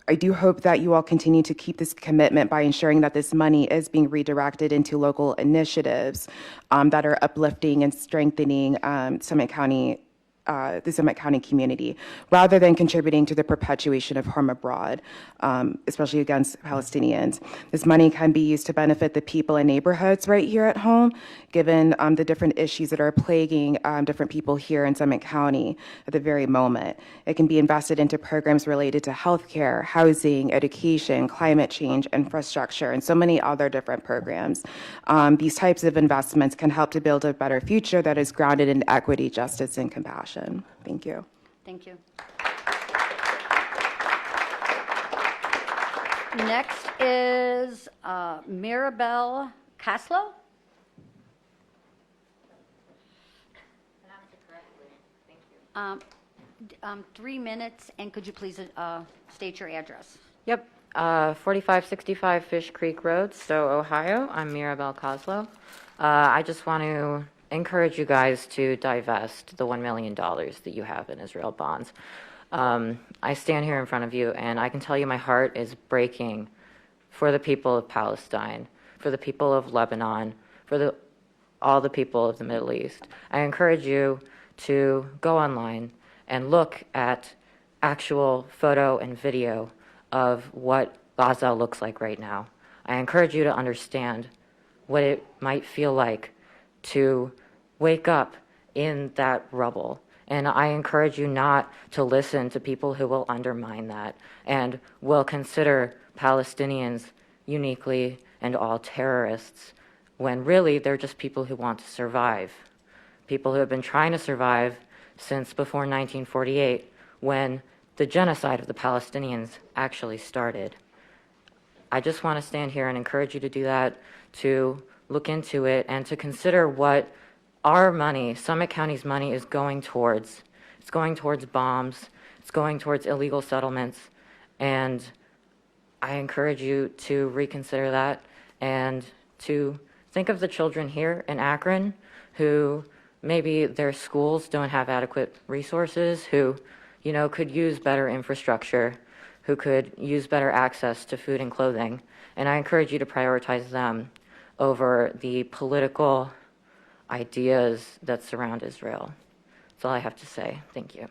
I do hope that you all continue to keep this commitment by ensuring that this money is being redirected into local initiatives that are uplifting and strengthening Summit County, the Summit County community, rather than contributing to the perpetuation of harm abroad, especially against Palestinians. This money can be used to benefit the people and neighborhoods right here at home, given the different issues that are plaguing different people here in Summit County at the very moment. It can be invested into programs related to healthcare, housing, education, climate change, infrastructure, and so many other different programs. These types of investments can help to build a better future that is grounded in equity, justice, and compassion. Thank you. Thank you. Next is Mirabelle Caslow. 3 minutes, and could you please state your address? Yep, 4565 Fish Creek Road, Stowe, Ohio. I'm Mirabelle Coslow. I just want to encourage you guys to divest the $1 million that you have in Israel bonds. I stand here in front of you, and I can tell you my heart is breaking for the people of Palestine, for the people of Lebanon, for all the people of the Middle East. I encourage you to go online and look at actual photo and video of what Gaza looks like right now. I encourage you to understand what it might feel like to wake up in that rubble. And I encourage you not to listen to people who will undermine that and will consider Palestinians uniquely and all terrorists, when really they're just people who want to survive. People who have been trying to survive since before 1948, when the genocide of the Palestinians actually started. I just want to stand here and encourage you to do that, to look into it, and to consider what our money, Summit County's money, is going towards. It's going towards bombs. It's going towards illegal settlements. And I encourage you to reconsider that and to think of the children here in Akron who maybe their schools don't have adequate resources, who, you know, could use better infrastructure, who could use better access to food and clothing. And I encourage you to prioritize them over the political ideas that surround Israel. That's all I have to say. Thank you.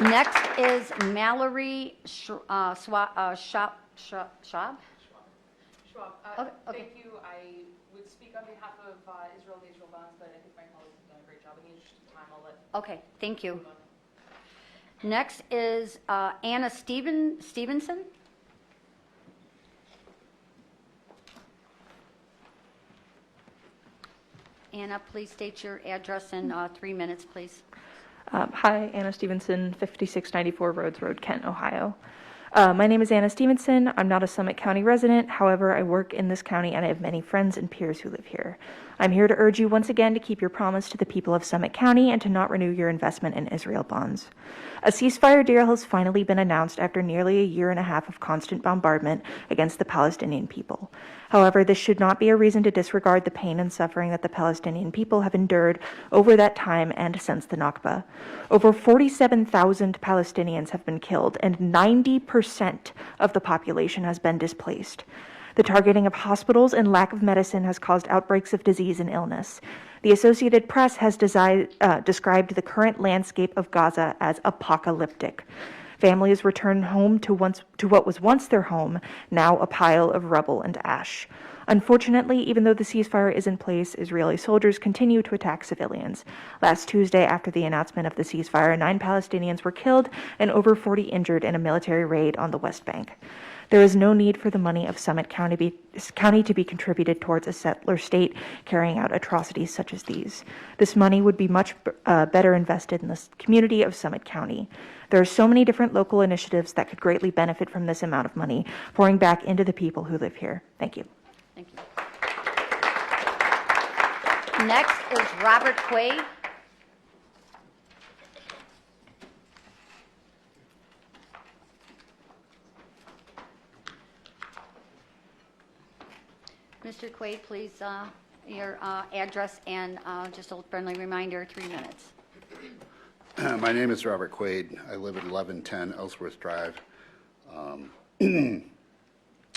Next is Mallory Schwab. Schwab. Okay. Thank you. I would speak on behalf of Israel and the Israel bonds, but I think my colleagues have done a great job. In the interest of time, I'll let. Okay, thank you. Next is Anna Stevenson. Anna, please state your address in 3 minutes, please. Hi, Anna Stevenson, 5694 Rhodes Road, Kent, Ohio. My name is Anna Stevenson. I'm not a Summit County resident. However, I work in this county and I have many friends and peers who live here. I'm here to urge you once again to keep your promise to the people of Summit County and to not renew your investment in Israel bonds. A ceasefire deal has finally been announced after nearly a year and a half of constant bombardment against the Palestinian people. However, this should not be a reason to disregard the pain and suffering that the Palestinian people have endured over that time and since the Nakba. Over 47,000 Palestinians have been killed, and 90% of the population has been displaced. The targeting of hospitals and lack of medicine has caused outbreaks of disease and illness. The Associated Press has described the current landscape of Gaza as apocalyptic. Families return home to what was once their home, now a pile of rubble and ash. Unfortunately, even though the ceasefire is in place, Israeli soldiers continue to attack civilians. Last Tuesday, after the announcement of the ceasefire, 9 Palestinians were killed and over 40 injured in a military raid on the West Bank. There is no need for the money of Summit County to be contributed towards a settler state carrying out atrocities such as these. This money would be much better invested in the community of Summit County. There are so many different local initiatives that could greatly benefit from this amount of money pouring back into the people who live here. Thank you. Thank you. Next is Robert Quaid. Mr. Quaid, please, your address and just a friendly reminder, 3 minutes. My name is Robert Quaid. I live at 1110 Ellsworth Drive.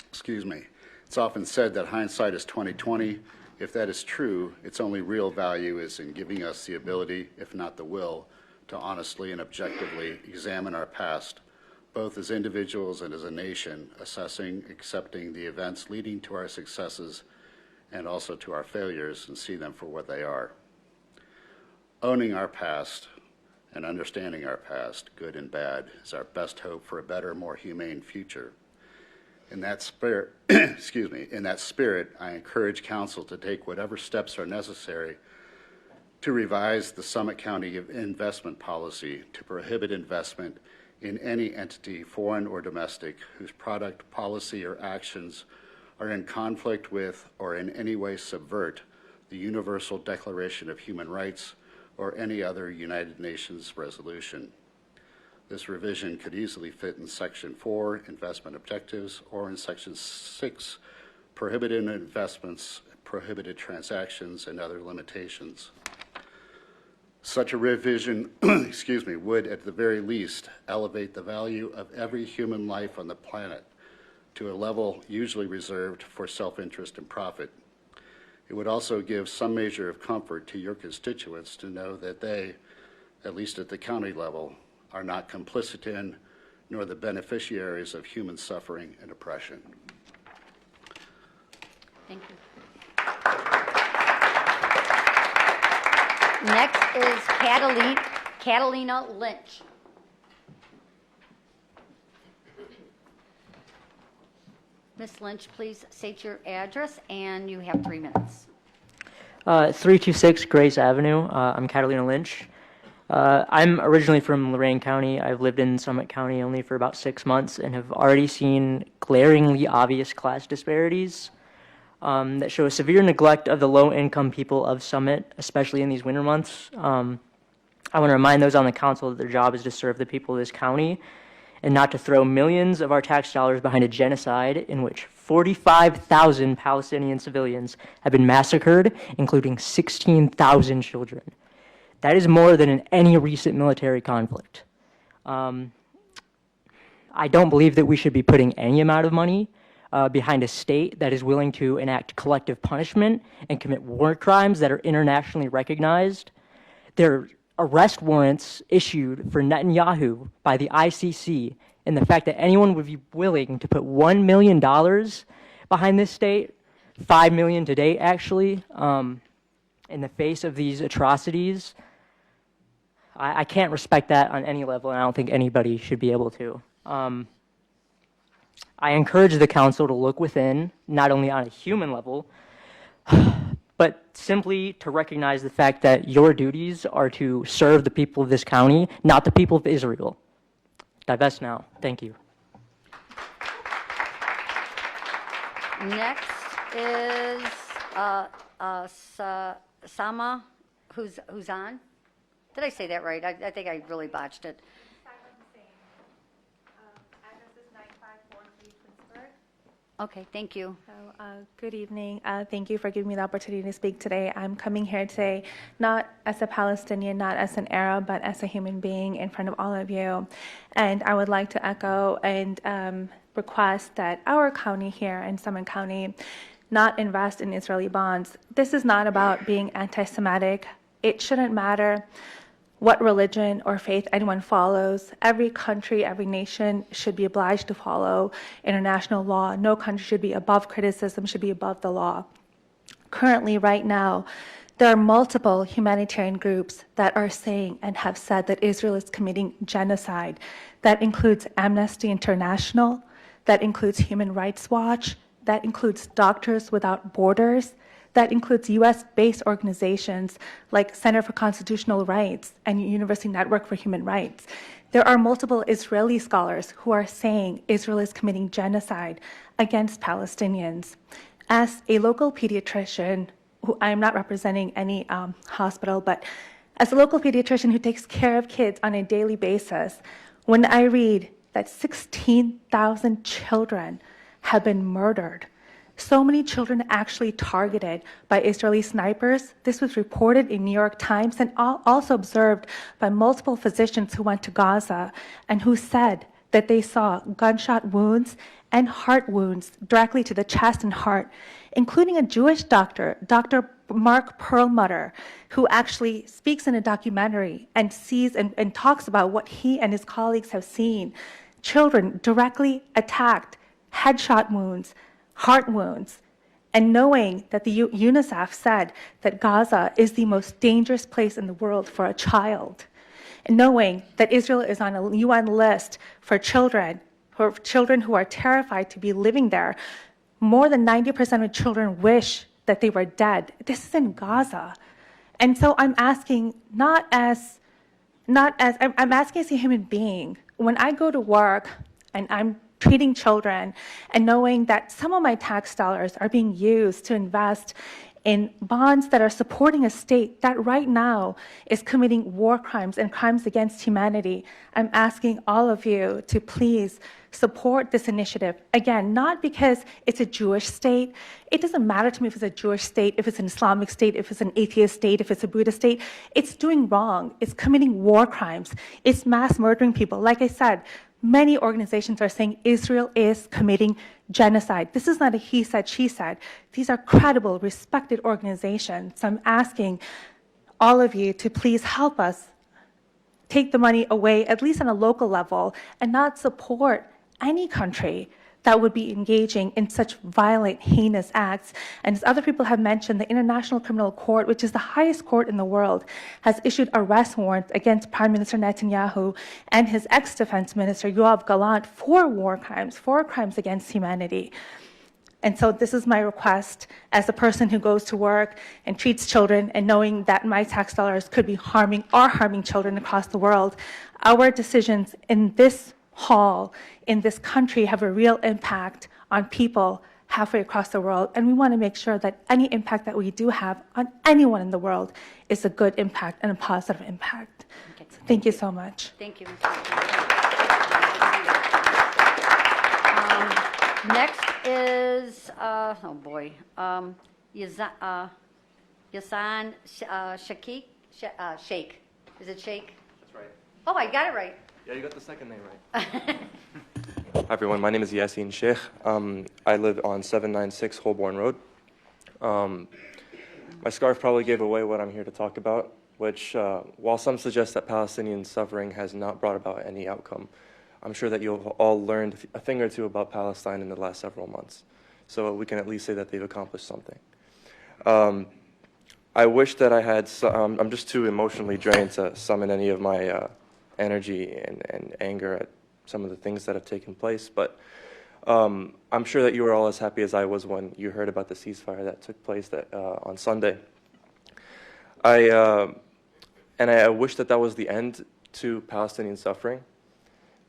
Excuse me. It's often said that hindsight is 20/20. If that is true, its only real value is in giving us the ability, if not the will, to honestly and objectively examine our past, both as individuals and as a nation, assessing, accepting the events leading to our successes and also to our failures, and see them for what they are. Owning our past and understanding our past, good and bad, is our best hope for a better, more humane future. In that spirit, excuse me, in that spirit, I encourage council to take whatever steps are necessary to revise the Summit County investment policy to prohibit investment in any entity, foreign or domestic, whose product, policy, or actions are in conflict with or in any way subvert the Universal Declaration of Human Rights or any other United Nations resolution. This revision could easily fit in Section 4, Investment Objectives, or in Section 6, Prohibited Investments, Prohibited Transactions, and other limitations. Such a revision, excuse me, would at the very least elevate the value of every human life on the planet to a level usually reserved for self-interest and profit. It would also give some measure of comfort to your constituents to know that they, at least at the county level, are not complicit in nor the beneficiaries of human suffering and oppression. Thank you. Next is Catalina Lynch. Ms. Lynch, please state your address, and you have 3 minutes. 326 Grace Avenue. I'm Catalina Lynch. I'm originally from Lorain County. I've lived in Summit County only for about 6 months and have already seen glaringly obvious class disparities that show a severe neglect of the low-income people of Summit, especially in these winter months. I want to remind those on the council that their job is to serve the people of this county and not to throw millions of our tax dollars behind a genocide in which 45,000 Palestinian civilians have been massacred, including 16,000 children. That is more than in any recent military conflict. I don't believe that we should be putting any amount of money behind a state that is willing to enact collective punishment and commit war crimes that are internationally recognized. There are arrest warrants issued for Netanyahu by the ICC, and the fact that anyone would be willing to put $1 million behind this state, $5 million to date actually, in the face of these atrocities, I can't respect that on any level, and I don't think anybody should be able to. I encourage the council to look within, not only on a human level, but simply to recognize the fact that your duties are to serve the people of this county, not the people of Israel. Divest now. Thank you. Next is Sama Huzan. Did I say that right? I think I really botched it. Okay, thank you. Good evening. Thank you for giving me the opportunity to speak today. I'm coming here today not as a Palestinian, not as an Arab, but as a human being in front of all of you. And I would like to echo and request that our county here in Summit County not invest in Israeli bonds. This is not about being anti-Semitic. It shouldn't matter what religion or faith anyone follows. Every country, every nation should be obliged to follow international law. No country should be above criticism, should be above the law. Currently, right now, there are multiple humanitarian groups that are saying and have said that Israel is committing genocide. That includes Amnesty International, that includes Human Rights Watch, that includes Doctors Without Borders, that includes US-based organizations like Center for Constitutional Rights and University Network for Human Rights. There are multiple Israeli scholars who are saying Israel is committing genocide against Palestinians. As a local pediatrician, who I'm not representing any hospital, but as a local pediatrician who takes care of kids on a daily basis, when I read that 16,000 children have been murdered, so many children actually targeted by Israeli snipers. This was reported in New York Times and also observed by multiple physicians who went to Gaza and who said that they saw gunshot wounds and heart wounds directly to the chest and heart, including a Jewish doctor, Dr. Mark Perlmutter, who actually speaks in a documentary and sees and talks about what he and his colleagues have seen. Children directly attacked, headshot wounds, heart wounds, and knowing that the UNICEF said that Gaza is the most dangerous place in the world for a child, and knowing that Israel is on a UN list for children who are terrified to be living there. More than 90% of children wish that they were dead. This is in Gaza. And so I'm asking, I'm asking as a human being, when I go to work and I'm treating children and knowing that some of my tax dollars are being used to invest in bonds that are supporting a state that right now is committing war crimes and crimes against humanity, I'm asking all of you to please support this initiative. Again, not because it's a Jewish state. It doesn't matter to me if it's a Jewish state, if it's an Islamic state, if it's an atheist state, if it's a Buddhist state. It's doing wrong. It's committing war crimes. It's mass murdering people. Like I said, many organizations are saying Israel is committing genocide. This is not a he said, she said. These are credible, respected organizations. So I'm asking all of you to please help us take the money away, at least on a local level, and not support any country that would be engaging in such violent, heinous acts. And as other people have mentioned, the International Criminal Court, which is the highest court in the world, has issued arrest warrants against Prime Minister Netanyahu and his ex-defense minister, Yoav Gallant, for war crimes, for crimes against humanity. And so this is my request as a person who goes to work and treats children and knowing that my tax dollars could be harming children across the world. Our decisions in this hall, in this country, have a real impact on people halfway across the world. And we want to make sure that any impact that we do have on anyone in the world is a good impact and a positive impact. Okay. So thank you so much. Thank you. Next is, Yasan Sheikh. Is it Sheikh? That's right. Oh, I got it right. Yeah, you got the second name right. Hi, everyone. My name is Yasin Sheikh. I live on 796 Holborn Road. My scarf probably gave away what I'm here to talk about, which, while some suggest that Palestinian suffering has not brought about any outcome, I'm sure that you've all learned a thing or two about Palestine in the last several months. So we can at least say that they've accomplished something. I wish that I had, I'm just too emotionally drained to summon any of my energy and anger at some of the things that have taken place, but I'm sure that you were all as happy as I was when you heard about the ceasefire that took place on Sunday. I wish that that was the end to Palestinian suffering,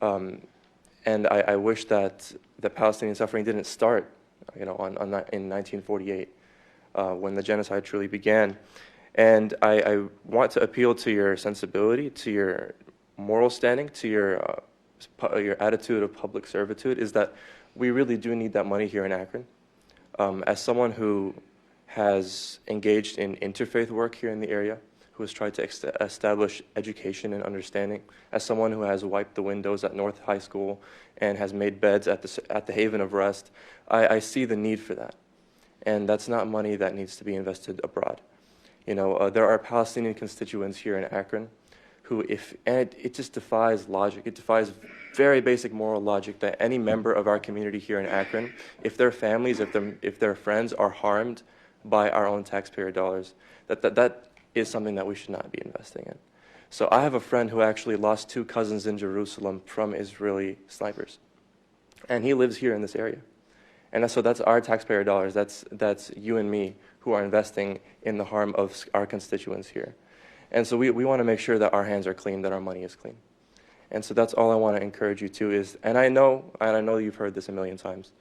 and I wish that the Palestinian suffering didn't start, in 1948, when the genocide truly began. And I want to appeal to your sensibility, to your moral standing, to your attitude of public servitude, is that we really do need that money here in Akron. As someone who has engaged in interfaith work here in the area, who has tried to establish education and understanding, as someone who has wiped the windows at North High School and has made beds at the Haven of Rest, I see the need for that. And that's not money that needs to be invested abroad. There are Palestinian constituents here in Akron and it just defies logic. It defies very basic moral logic that any member of our community here in Akron, if their families, if their friends are harmed by our own taxpayer dollars, that is something that we should not be investing in. So I have a friend who actually lost 2 cousins in Jerusalem from Israeli snipers, and he lives here in this area. And so that's our taxpayer dollars. That's you and me who are investing in the harm of our constituents here. And so we want to make sure that our hands are clean, that our money is clean. And so that's all I want to encourage you to is, and I know you've heard this a million times,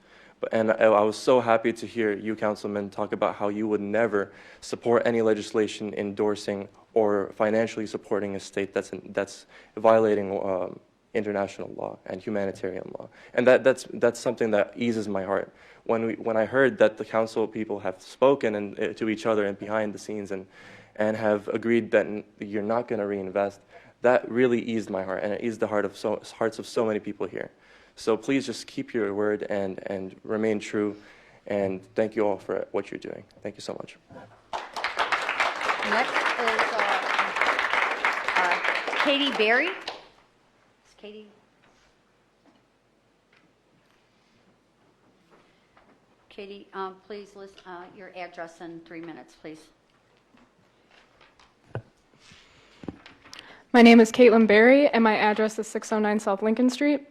and I was so happy to hear you, councilman, talk about how you would never support any legislation endorsing or financially supporting a state that's violating international law and humanitarian law. And that's something that eases my heart. When I heard that the council people have spoken to each other and behind the scenes and have agreed that you're not going to reinvest, that really eased my heart, and it eased the hearts of so many people here. So please just keep your word and remain true, and thank you all for what you're doing. Thank you so much. Next is Katie Berry. Is Katie? Katie, please list your address in 3 minutes, please. My name is Caitlin Berry, and my address is 609 South Lincoln Street.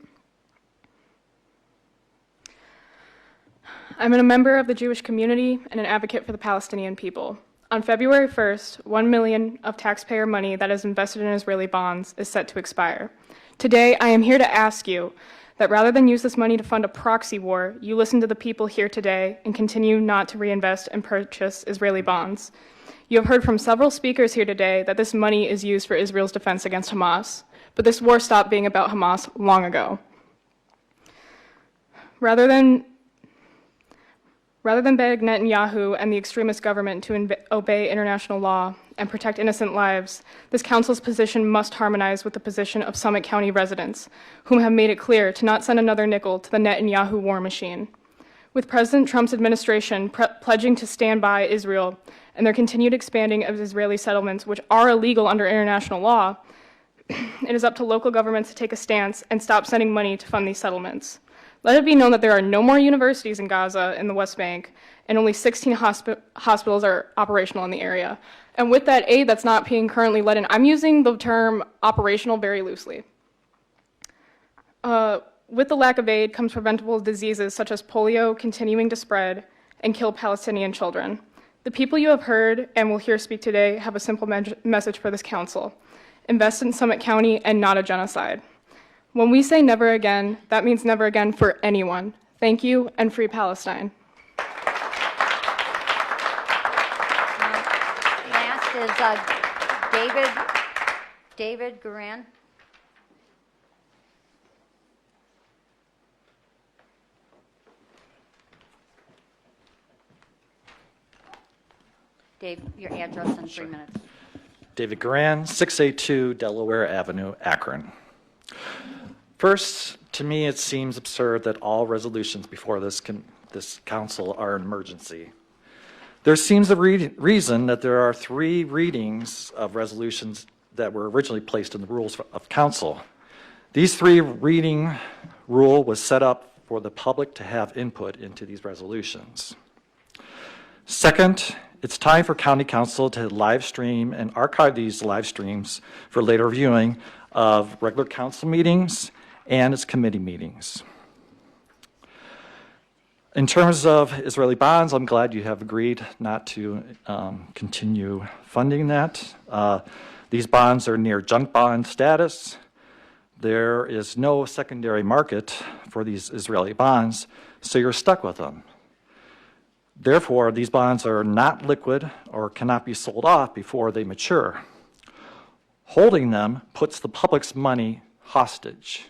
I'm a member of the Jewish community and an advocate for the Palestinian people. On February 1st, $1 million of taxpayer money that is invested in Israeli bonds is set to expire. Today, I am here to ask you that rather than use this money to fund a proxy war, you listen to the people here today and continue not to reinvest and purchase Israeli bonds. You have heard from several speakers here today that this money is used for Israel's defense against Hamas, but this war stopped being about Hamas long ago. Rather than beg Netanyahu and the extremist government to obey international law and protect innocent lives, this council's position must harmonize with the position of Summit County residents, whom have made it clear to not send another nickel to the Netanyahu war machine. With President Trump's administration pledging to stand by Israel and their continued expanding of Israeli settlements, which are illegal under international law, it is up to local governments to take a stance and stop sending money to fund these settlements. Let it be known that there are no more universities in Gaza and the West Bank, and only 16 hospitals are operational in the area. And with that aid that's not being currently let in, I'm using the term operational very loosely. With the lack of aid comes preventable diseases such as polio continuing to spread and kill Palestinian children. The people you have heard and will hear speak today have a simple message for this council. Invest in Summit County and not a genocide. When we say never again, that means never again for anyone. Thank you, and free Palestine. Last is David Guran. Dave, your address in 3 minutes. David Guran, 682 Delaware Avenue, Akron. First, to me, it seems absurd that all resolutions before this council are an emergency. There seems a reason that there are 3 readings of resolutions that were originally placed in the rules of council. These 3 reading rule was set up for the public to have input into these resolutions. Second, it's time for County Council to live stream and archive these live streams for later viewing of regular council meetings and its committee meetings. In terms of Israeli bonds, I'm glad you have agreed not to continue funding that. These bonds are near junk bond status. There is no secondary market for these Israeli bonds, so you're stuck with them. Therefore, these bonds are not liquid or cannot be sold off before they mature. Holding them puts the public's money hostage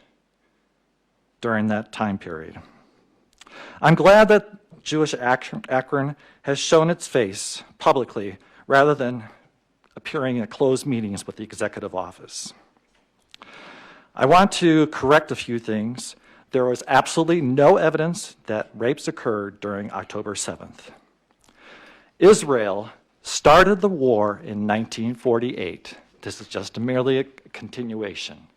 during that time period. I'm glad that Jewish Akron has shown its face publicly rather than appearing in closed meetings with the executive office. I want to correct a few things. There was absolutely no evidence that rapes occurred during October 7th. Israel started the war in 1948 This is just merely a continuation.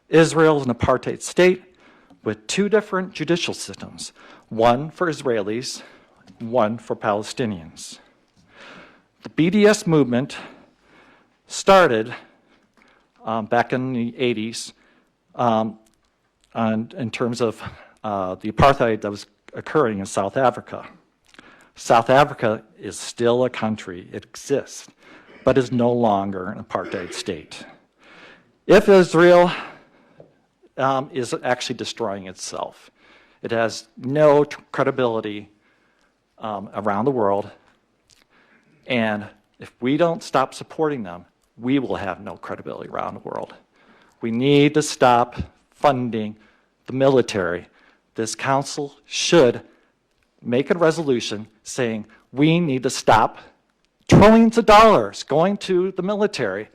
Israel is an apartheid state with two different judicial systems, one for Israelis, one for Palestinians. The BDS movement started back in the 80s in terms of the apartheid that was occurring in South Africa. South Africa is still a country, it exists, but is no longer an apartheid state. If Israel is actually destroying itself, it has no credibility around the world, and if we don't stop supporting them, we will have no credibility around the world. We need to stop funding the military. This council should make a resolution saying we need to stop trillions of dollars going to the military.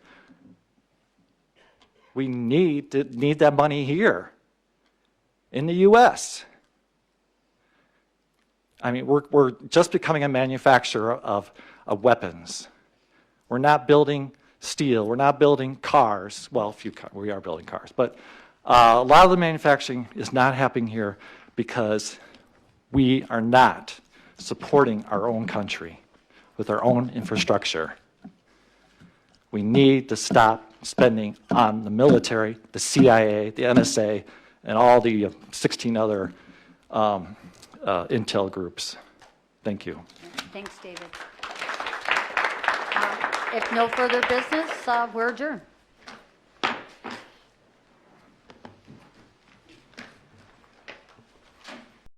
We need that money here in the U.S. I mean, we're just becoming a manufacturer of weapons. We're not building steel. We're not building cars. Well, we are building cars, but a lot of the manufacturing is not happening here because we are not supporting our own country with our own infrastructure. We need to stop spending on the military, the CIA, the NSA, and all the 16 other intel groups. Thank you. Thanks, David. If no further business, we're adjourned.